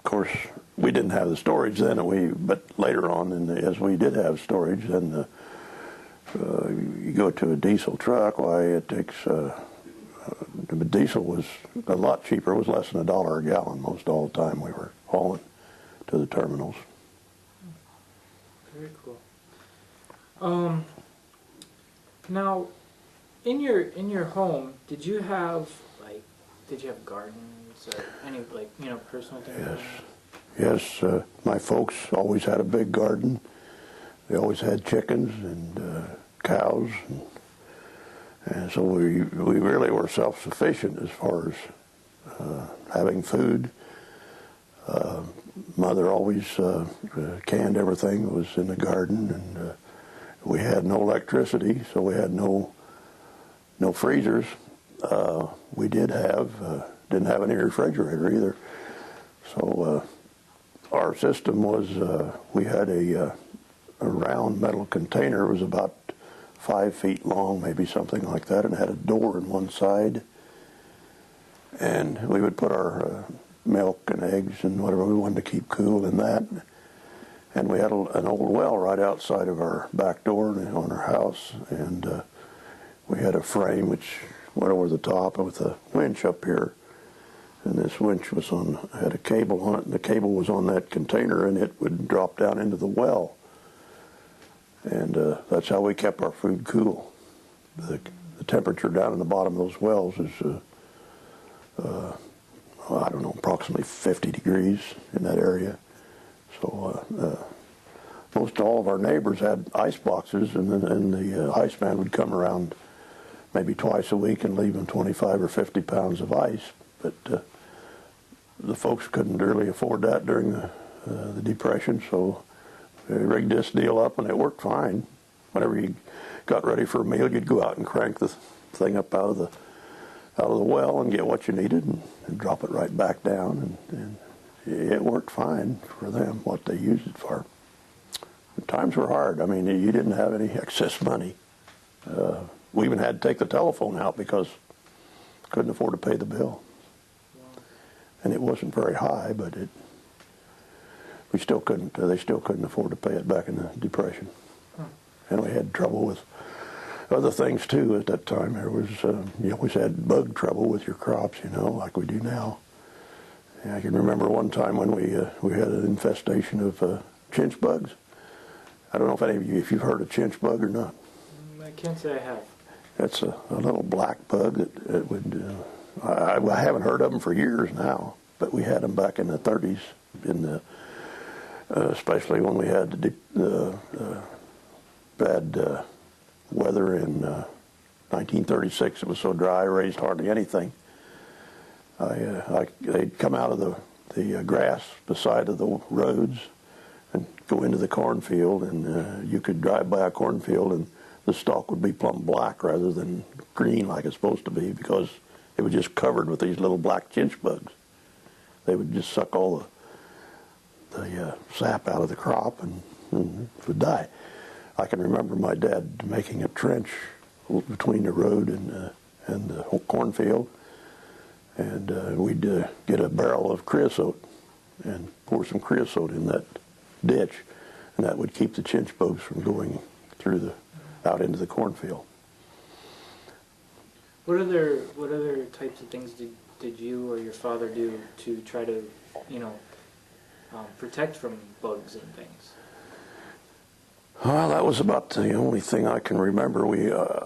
course, we didn't have the storage then, but later on, as we did have storage, then you go to a diesel truck, why it takes, diesel was a lot cheaper. It was less than $1 a gallon most all the time we were hauling to the terminals. Very cool. Now, in your home, did you have gardens or any personal things? Yes. My folks always had a big garden. They always had chickens and cows, and so we really were self-sufficient as far as having food. Mother always canned everything that was in the garden, and we had no electricity, so we had no freezers. We didn't have any refrigerator either. So our system was we had a round metal container. It was about 5 feet long, maybe something like that, and had a door on one side. And we would put our milk and eggs and whatever we wanted to keep cool in that. And we had an old well right outside of our back door on our house, and we had a frame which went over the top with a winch up here. And this winch had a cable on it, and the cable was on that container, and it would drop down into the well. And that's how we kept our food cool. The temperature down in the bottom of those wells is, I don't know, approximately 50 degrees in that area. So most all of our neighbors had ice boxes, and the iceman would come around maybe twice a week and leave them 25 or 50 pounds of ice. But the folks couldn't really afford that during the Depression, so they rigged this deal up, and it worked fine. Whenever you got ready for a meal, you'd go out and crank the thing up out of the well and get what you needed, and drop it right back down, and it worked fine for them, what they used it for. The times were hard. I mean, you didn't have any excess money. We even had to take the telephone out because couldn't afford to pay the bill. And it wasn't very high, but they still couldn't afford to pay it back in the Depression. And we had trouble with other things too at that time. There was, you always had bug trouble with your crops, like we do now. And I can remember one time when we had an infestation of chinch bugs. I don't know if any of you, if you've heard of chinch bug or not. I can't say I have. That's a little black bug that would I haven't heard of them for years now, but we had them back in the 30s, especially when we had the bad weather in 1936. It was so dry, I raised hardly anything. They'd come out of the grass beside of the roads and go into the cornfield, and you could drive by a cornfield and the stalk would be plumb black rather than green like it's supposed to be, because it was just covered with these little black chinch bugs. They would just suck all the sap out of the crop and it would die. I can remember my dad making a trench between the road and the whole cornfield, and we'd get a barrel of creosote and pour some creosote in that ditch, and that would keep the chinch bugs from going through out into the cornfield. What other types of things did you or your father do to try to, protect from bugs and things? Well, that was about the only thing I can remember.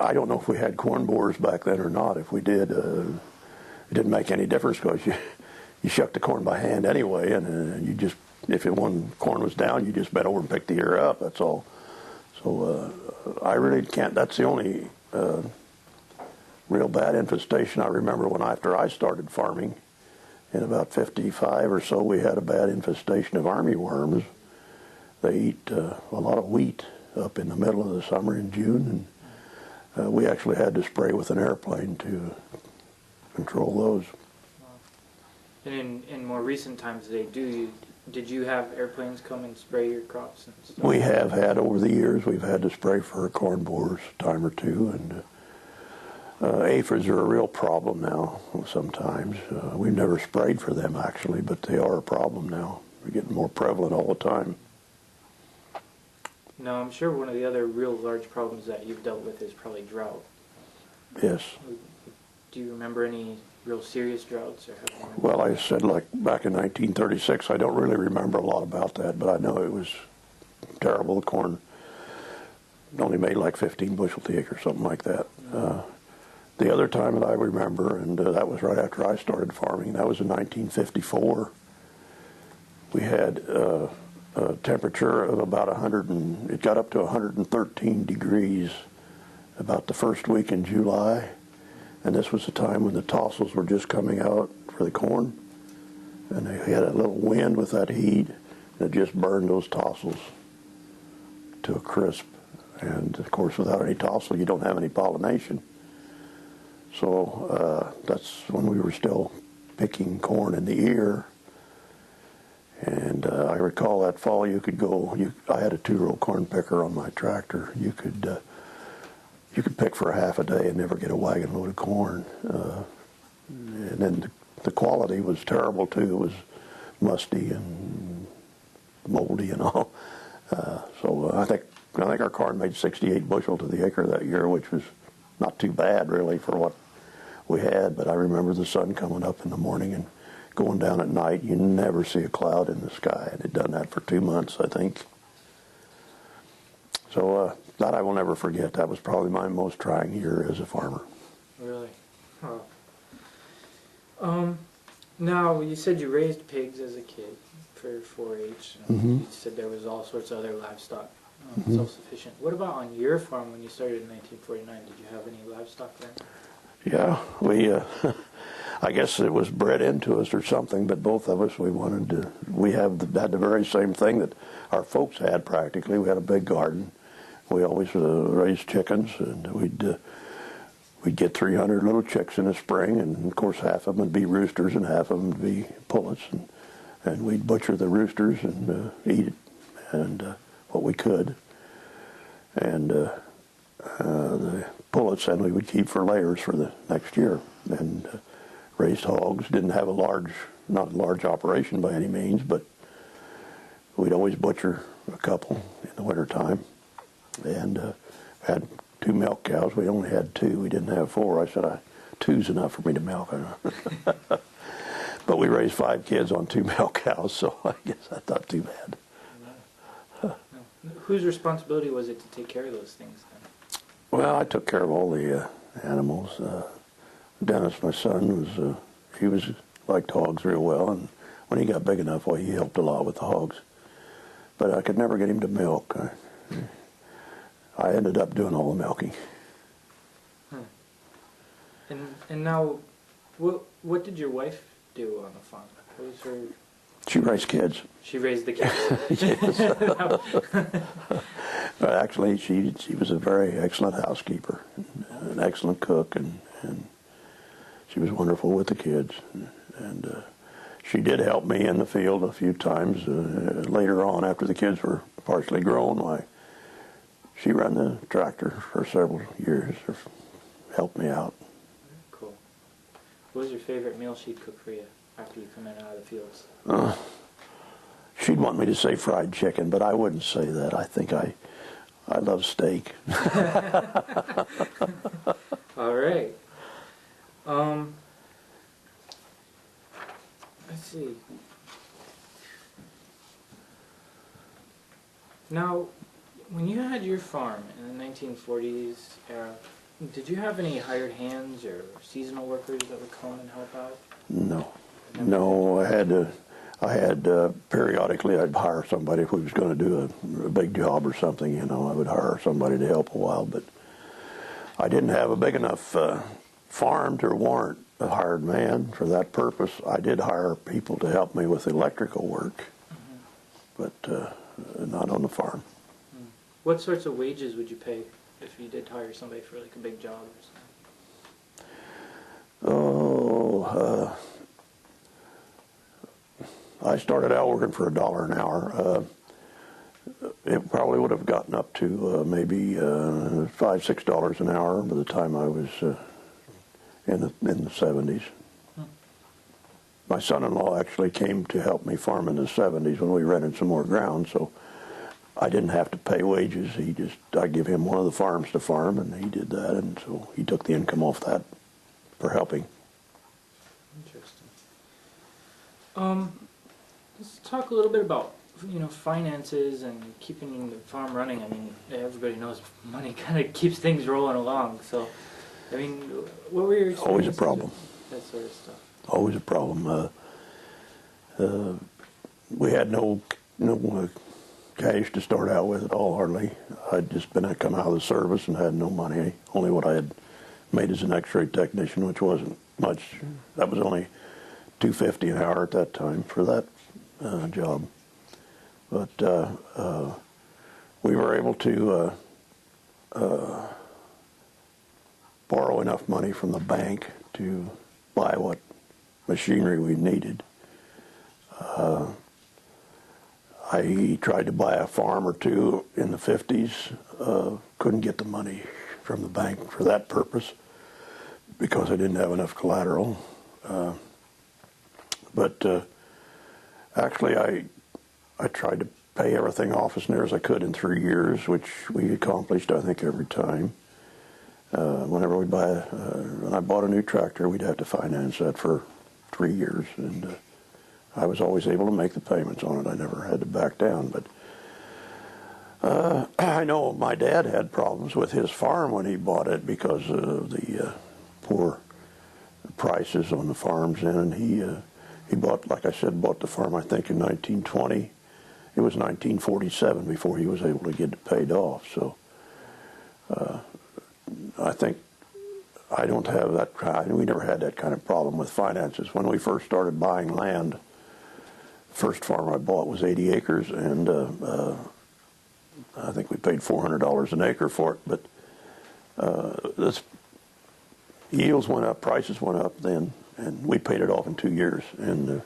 I don't know if we had corn borers back then or not. If we did, it didn't make any difference, because you shucked the corn by hand anyway, and you just, if one corn was down, you just bent over and picked the ear up. That's all. So I really can't. That's the only real bad infestation I remember. After I started farming in about 55 or so, we had a bad infestation of army worms. They eat a lot of wheat up in the middle of the summer in June, and we actually had to spray with an airplane to control those. And in more recent times, did you have airplanes come and spray your crops and stuff? We have had over the years. We've had to spray for corn borers a time or two, and aphids are a real problem now sometimes. We've never sprayed for them actually, but they are a problem now. They're getting more prevalent all the time. Now, I'm sure one of the other real large problems that you've dealt with is probably drought. Yes. Do you remember any real serious droughts? Well, I said, like back in 1936, I don't really remember a lot about that, but I know it was terrible. The corn only made like 15 bushel to the acre, something like that. The other time that I remember, and that was right after I started farming, that was in 1954. We had a temperature of about 100, and it got up to 113 degrees about the first week in July. And this was the time when the tassels were just coming out for the corn. And they had a little wind with that heat, and it just burned those tassels to a crisp. And of course, without any tassel, you don't have any pollination. So that's when we were still picking corn in the ear. And I recall that fall you could go, I had a 2-row corn picker on my tractor. You could pick for a half a day and never get a wagon load of corn. And then the quality was terrible too. It was musty and moldy and all. So I think our corn made 68 bushel to the acre that year, which was not too bad really for what we had. But I remember the sun coming up in the morning and going down at night. You never see a cloud in the sky. And it had done that for 2 months, I think. So that I will never forget. That was probably my most trying year as a farmer. Really? Huh. Now, you said you raised pigs as a kid for 4-H. Mm-hmm. You said there was all sorts of other livestock, self-sufficient. What about on your farm when you started in 1949? Did you have any livestock then? Yeah, we, I guess it was bred into us or something, but both of us, we had the very same thing that our folks had practically. We had a big garden. We always raised chickens, and we'd get 300 little chicks in the spring, and of course half of them would be roosters and half of them would be pullets, and we'd butcher the roosters and eat it, and what we could, and the pullets then we would keep for layers for the next year, and raised hogs. Didn't have not a large operation by any means, but we'd always butcher a couple in the wintertime. And had 2 milk cows. We only had 2. We didn't have 4. I said, 2's enough for me to milk. But we raised 5 kids on 2 milk cows, so I guess that's not too bad. Whose responsibility was it to take care of those things then? Well, I took care of all the animals. Dennis, my son, he liked hogs real well, and when he got big enough, well, he helped a lot with the hogs. But I could never get him to milk. I ended up doing all the milking. And now, what did your wife do on the farm? What was her? She raised kids. She raised the kids. Actually, she was a very excellent housekeeper, an excellent cook, and she was wonderful with the kids. And she did help me in the field a few times later on after the kids were partially grown. She ran the tractor for several years, or helped me out. Cool. What was your favorite meal she'd cook for you after you come in out of the fields? She'd want me to say fried chicken, but I wouldn't say that. I think I love steak. All right. Let's see. Now, when you had your farm in the 1940s era, did you have any hired hands or seasonal workers that would come and help out? No. I had periodically I'd hire somebody if we was going to do a big job or something. I would hire somebody to help a while, but I didn't have a big enough farm to warrant a hired man for that purpose. I did hire people to help me with electrical work, but not on the farm. What sorts of wages would you pay if you did hire somebody for like a big job or something? I started out working for $1 an hour. It probably would have gotten up to maybe $5, $6 an hour by the time I was in the 70s. My son-in-law actually came to help me farm in the 70s when we rented some more ground, so I didn't have to pay wages. I give him one of the farms to farm, and he did that, and so he took the income off that for helping. Interesting. Let's talk a little bit about finances and keeping the farm running. I mean, everybody knows money kind of keeps things rolling along. So, I mean, what were your experiences? Always a problem. That sort of stuff. Always a problem. We had no cash to start out with at all, hardly. I'd just come out of the service and had no money. Only what I had made as an X-ray technician, which wasn't much. That was only $2.50 an hour at that time for that job. But we were able to borrow enough money from the bank to buy what machinery we needed. I tried to buy a farm or two in the 50s, couldn't get the money from the bank for that purpose because I didn't have enough collateral. But actually I tried to pay everything off as near as I could in 3 years, which we accomplished, I think, every time. Whenever when I bought a new tractor, we'd have to finance that for 3 years, and I was always able to make the payments on it. I never had to back down. But I know my dad had problems with his farm when he bought it because of the poor prices on the farms, and he bought, like I said, bought the farm I think in 1920. It was 1947 before he was able to get it paid off. So I think I don't have that. We never had that kind of problem with finances. When we first started buying land, first farm I bought was 80 acres, and I think we paid $400 an acre for it. But yields went up, prices went up then, and we paid it off in 2 years. And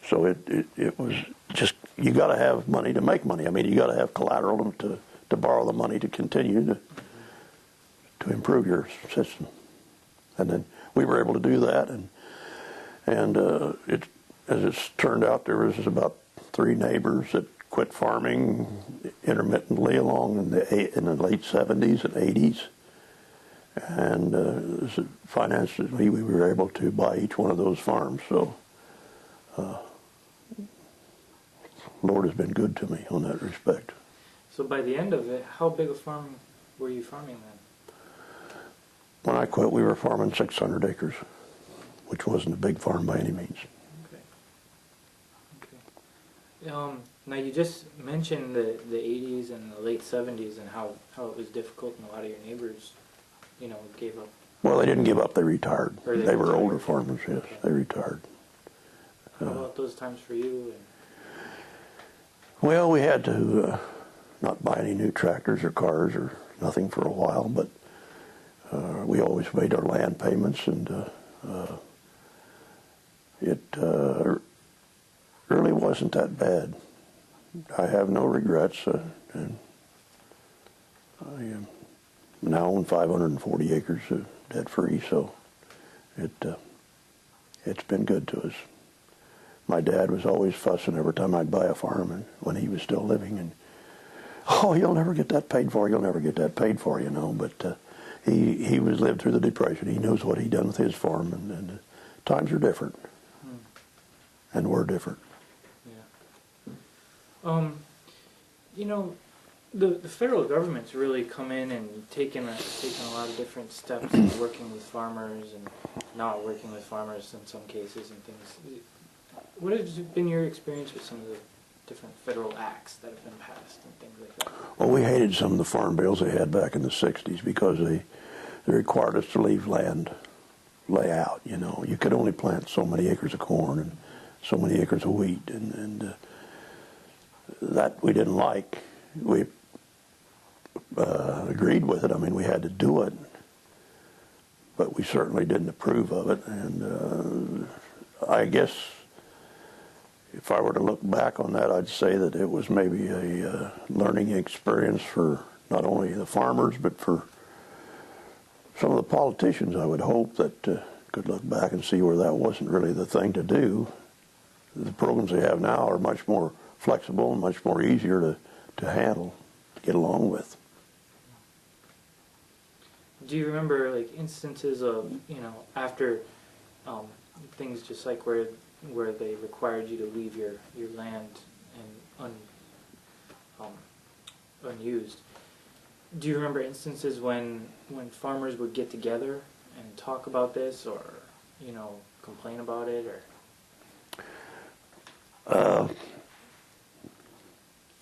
so it was just, you got to have money to make money. I mean, you got to have collateral to borrow the money to continue to improve your system. And then we were able to do that, and as it's turned out, there was about 3 neighbors that quit farming intermittently along in the late 70s and 80s. And finances, we were able to buy each one of those farms. So Lord has been good to me on that respect. So by the end of it, how big a farm were you farming then? When I quit, we were farming 600 acres, which wasn't a big farm by any means. Okay. Now you just mentioned the 80s and the late 70s and how it was difficult and a lot of your neighbors, you know, gave up. Well, they didn't give up, they retired. Or They were retired. older farmers, yes, Okay. they retired. How about those times for you? Well, we had to not buy any new tractors or cars or nothing for a while, but we always made our land payments, and it really wasn't that bad. I have no regrets, and I now own 540 acres debt-free, so it's been good to us. My dad was always fussing every time I'd buy a farm, and when he was still living, and oh, you'll never get that paid for, you'll never get that paid for, you know. But he was lived through the Depression. He knows what he done with his farm, and times are different, and we're different. Yeah. You know, the federal government's really come in and taken a lot of different steps in working with farmers and not working with farmers in some cases and things. What has been your experience with some of the different federal acts that have been passed and things like that? Well, we hated some of the farm bills they had back in the 60s because they required us to leave land lay out, you know. You could only plant so many acres of corn and so many acres of wheat, and that we didn't like. We agreed with it. I mean, we had to do it, but we certainly didn't approve of it. And I guess if I were to look back on that, I'd say that it was maybe a learning experience for not only the farmers, but for some of the politicians. I would hope that could look back and see where that wasn't really the thing to do. The programs they have now are much more flexible and much more easier to handle, to get along with. Do you remember like instances of, you know, after things just like where they required you to leave your land and unused? Do you remember instances when farmers would get together and talk about this, or, you know, complain about it, or?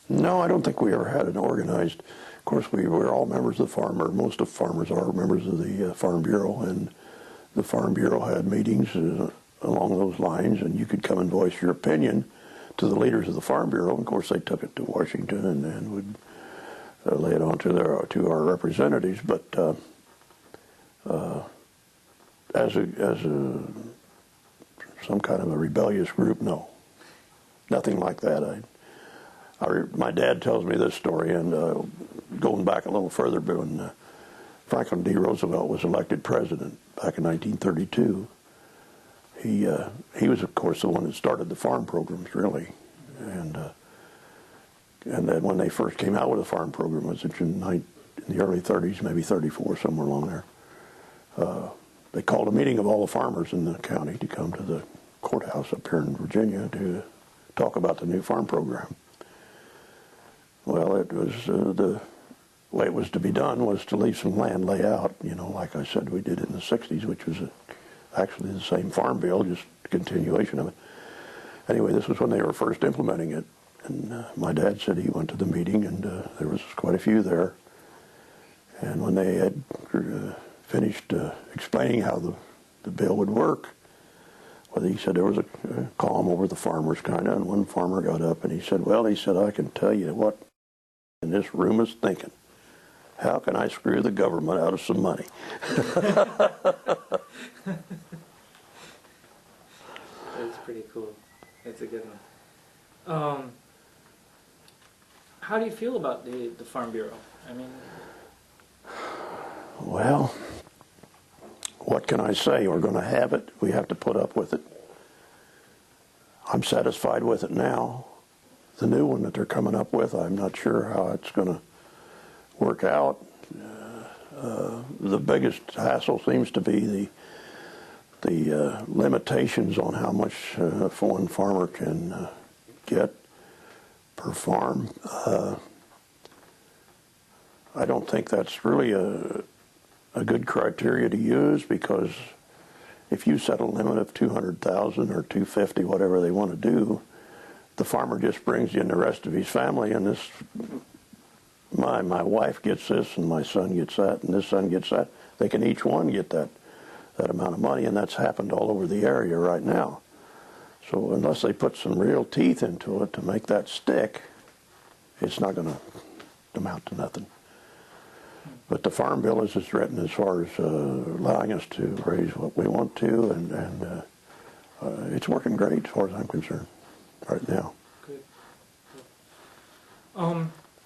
No, I don't think we ever had an organized. Of course, we were all members of the farm, or most of the farmers are members of the Farm Bureau, and the Farm Bureau had meetings along those lines, and you could come and voice your opinion to the leaders of the Farm Bureau. And of course, they took it to Washington and would lay it on to our representatives. But as some kind of a rebellious group, no, nothing like that. My dad tells me this story, and going back a little further, but when Franklin D. Roosevelt was elected president back in 1932, he was, of course, the one that started the farm programs, really. And then when they first came out with the farm program, it was in the early 30s, maybe 34, somewhere along there. They called a meeting of all the farmers in the county to come to the courthouse up here in Virginia to talk about the new farm program. Well, it was the way it was to be done was to leave some land lay out, you know, like I said, we did in the 60s, which was actually the same farm bill, just a continuation of it. Anyway, this was when they were first implementing it, and my dad said he went to the meeting, and there was quite a few there. And when they had finished explaining how the bill would work, well, he said there was a calm over the farmers, kind of, and one farmer got up and he said, well, he said, I can tell you what in this room is thinking. How can I screw the government out of some money? That's pretty cool. That's a good one. How do you feel about the Farm Bureau? I mean, well, what can I say? We're going to have it. We have to put up with it. I'm satisfied with it now. The new one that they're coming up with, I'm not sure how it's going to work out. The biggest hassle seems to be the limitations on how much one farmer can get per farm. I don't think that's really a good criteria to use, because if you set a limit of 200,000 or 250, whatever they want to do, the farmer just brings in the rest of his family, and this, my wife gets this, and my son gets that, and this son gets that. They can each one get that amount of money, and that's happened all over the area right now. So unless they put some real teeth into it to make that stick, it's not going to amount to nothing. But the farm bill is as written as far as allowing us to raise what we want to, and it's working great as far as I'm concerned right now. Good.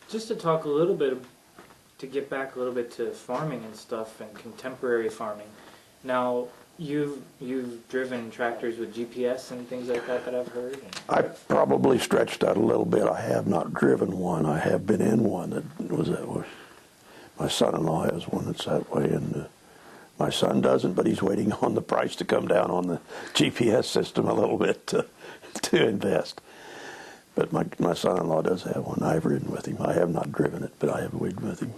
Just to talk a little bit, to get back a little bit to farming and stuff and contemporary farming. Now, you've driven tractors with GPS and things like that I've heard. I probably stretched that a little bit. I have not driven one. I have been in one that was my son-in-law has one that's that way, and my son doesn't, but he's waiting on the price to come down on the GPS system a little bit to invest. But my son-in-law does have one. I've ridden with him. I have not driven it, but I have ridden with him.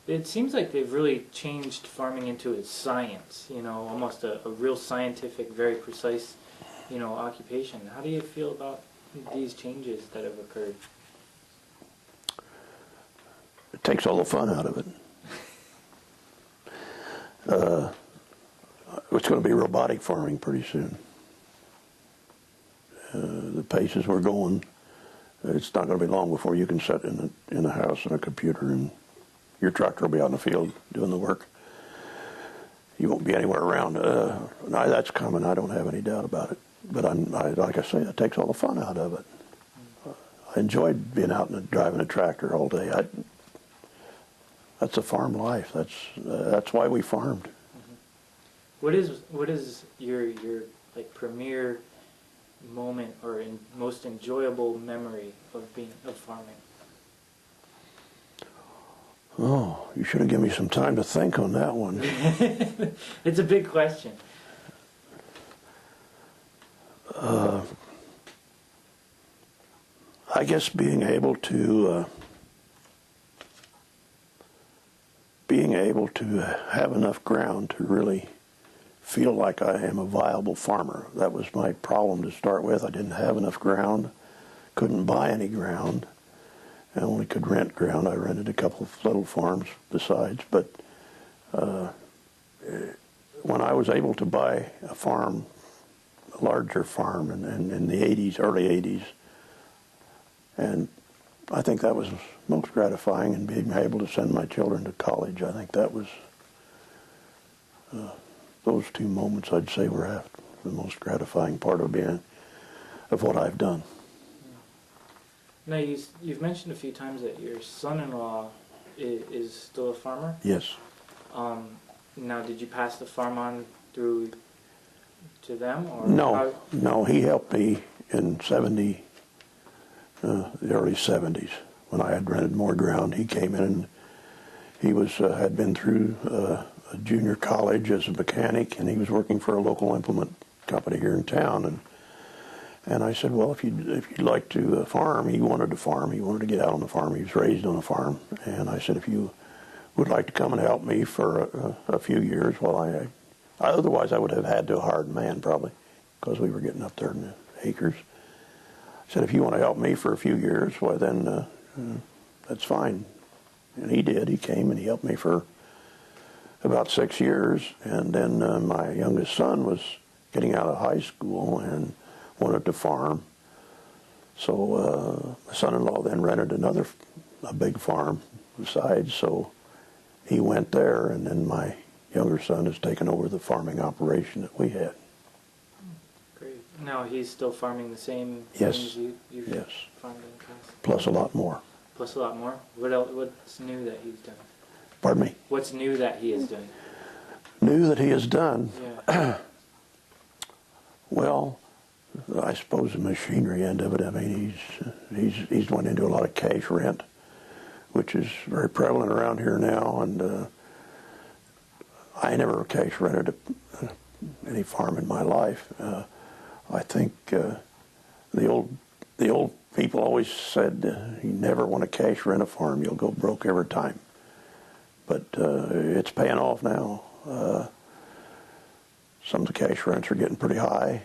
Yeah. It seems like they've really changed farming into its science, almost a real scientific, very precise, occupation. How do you feel about these changes that have occurred? It takes all the fun out of it. It's going to be robotic farming pretty soon. The paces we're going, it's not going to be long before you can sit in a house in a computer and your tractor will be out in the field doing the work. You won't be anywhere around. That's coming. I don't have any doubt about it. But like I say, it takes all the fun out of it. I enjoyed being out and driving a tractor all day. That's a farm life. That's why we farmed. Mm-hmm. What is your premier moment or most enjoyable memory of farming? Oh, you should have given me some time to think on that one. It's a big question. I guess being able to have enough ground to really feel like I am a viable farmer. That was my problem to start with. I didn't have enough ground, couldn't buy any ground. I only could rent ground. I rented a couple of little farms besides. But when I was able to buy a farm, a larger farm in the 80s, early 80s, and I think that was most gratifying, and being able to send my children to college, I think that was, those two moments I'd say were the most gratifying part of what I've done. Now, you've mentioned a few times that your son-in-law is still a farmer? Yes. Now, did you pass the farm on to them? Or No, he helped me in the early 70s when I had rented more ground. He came in and he had been through a junior college as a mechanic, and he was working for a local implement company here in town. And I said, well, if you'd like to farm, he wanted to farm. He wanted to get out on the farm. He was raised on a farm. And I said, if you would like to come and help me for a few years while otherwise I would have had to hire a man probably, because we were getting up there in the acres. I said, if you want to help me for a few years, why then that's fine. And he did. He came and he helped me for about 6 years. And then my youngest son was getting out of high school and wanted to farm. So my son-in-law then rented a big farm besides, so he went there, and then my younger son has taken over the farming operation that we had. Great. Now he's still farming the same Yes. things you've Yes. farmed in the past? Plus a lot more. Plus a lot more? What's new that he's done? Pardon me? What's new that he is doing? New that he has done? Yeah. Well, I suppose the machinery end of it. I mean, he's went into a lot of cash rent, which is very prevalent around here now. And I never cash rented any farm in my life. I think the old people always said you never want to cash rent a farm. You'll go broke every time. but it's paying off now. Some of the cash rents are getting pretty high,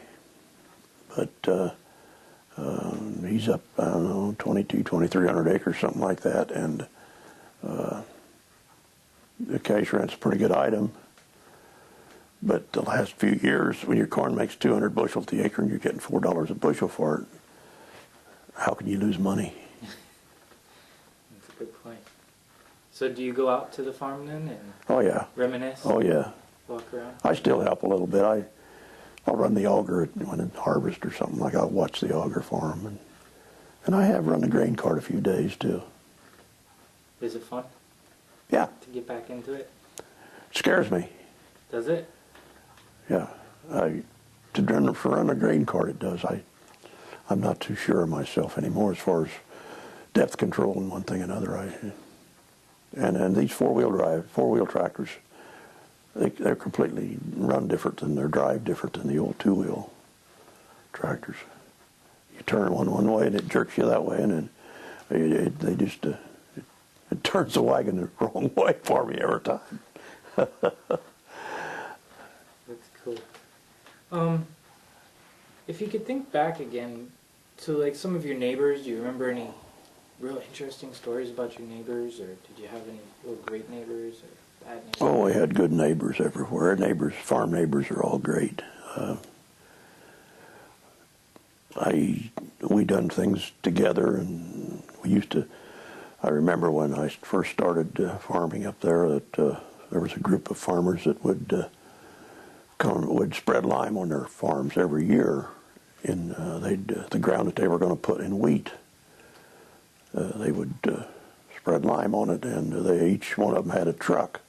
but he's up, I don't know, 2,300 acres, something like that, and the cash rent's a pretty good item. But the last few years, when your corn makes 200 bushels the acre and you're getting $4 a bushel for it, how can you lose money? That's a good point. So do you go out to the farm then and Oh yeah. reminisce? Oh yeah. Walk around? I still help a little bit. I'll run the auger when in harvest or something, like I'll watch the auger farm. And I have run the grain cart a few days too. Is it fun Yeah. to get back into it? It scares me. Does it? Yeah. To run a grain cart, it does. I'm not too sure of myself anymore as far as depth control and one thing and another. And these four-wheel tractors, they're completely run different and they're drive different than the old two-wheel tractors. You turn one way and it jerks you that way, and then it turns the wagon the wrong way for me every time. That's cool. If you could think back again to like some of your neighbors, do you remember any real interesting stories about your neighbors, or did you have any real great neighbors or bad neighbors? Oh, we had good neighbors everywhere. Farm neighbors are all great. We done things together, and I remember when I first started farming up there that there was a group of farmers that would spread lime on their farms every year in the ground that they were going to put in wheat. They would spread lime on it, and each one of them had a truck,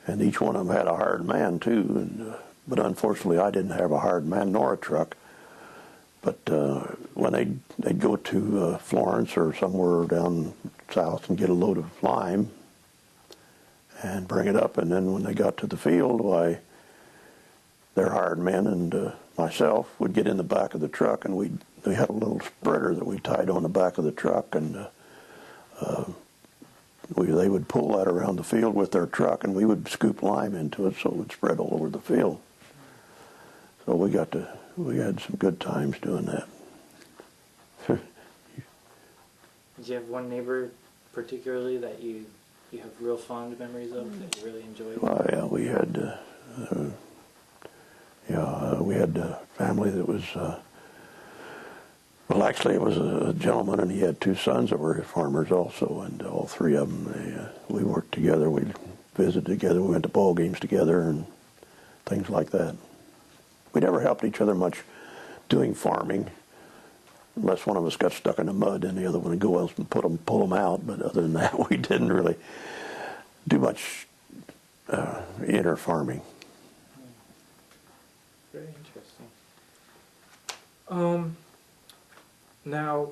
and each one of them had a hired man too. But unfortunately, I didn't have a hired man nor a truck. But when they'd go to Florence or somewhere down south and get a load of lime and bring it up, and then when they got to the field, why, their hired men and myself would get in the back of the truck, and we had a little spreader that we tied on the back of the truck, and they would pull that around the field with their truck, and we would scoop lime into it so it would spread all over the field. So we had some good times doing that. Did you have one neighbor particularly that you have real fond memories of that you really enjoyed? Well, yeah, we had a family that was, well, actually it was a gentleman, and he had two sons that were farmers also, and all three of them, we worked together, we visited together, we went to ball games together and things like that. We never helped each other much doing farming, unless one of us got stuck in the mud and the other one would go else and pull them out. But other than that, we didn't really do much inner farming. Very interesting. Now,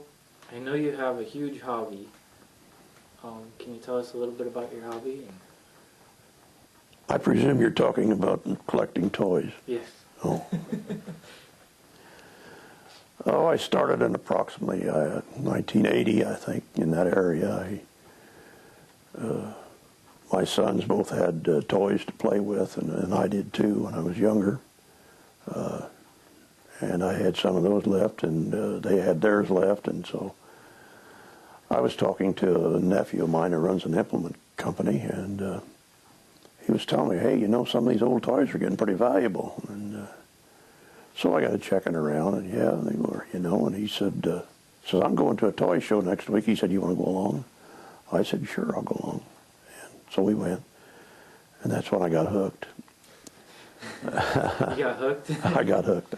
I know you have a huge hobby. Can you tell us a little bit about your hobby? I presume you're talking about collecting toys. Yes. Oh. Oh, I started in approximately 1980, I think, in that area. My sons both had toys to play with, and I did too when I was younger. And I had some of those left, and they had theirs left, and so I was talking to a nephew of mine who runs an implement company, and he was telling me, hey, you know, some of these old toys are getting pretty valuable. And so I got to checking around, and yeah, they were, you know, and he said, I'm going to a toy show next week. He said, you want to go along? I said, sure, I'll go along. And so we went, and that's when I got hooked. You got hooked? I got hooked.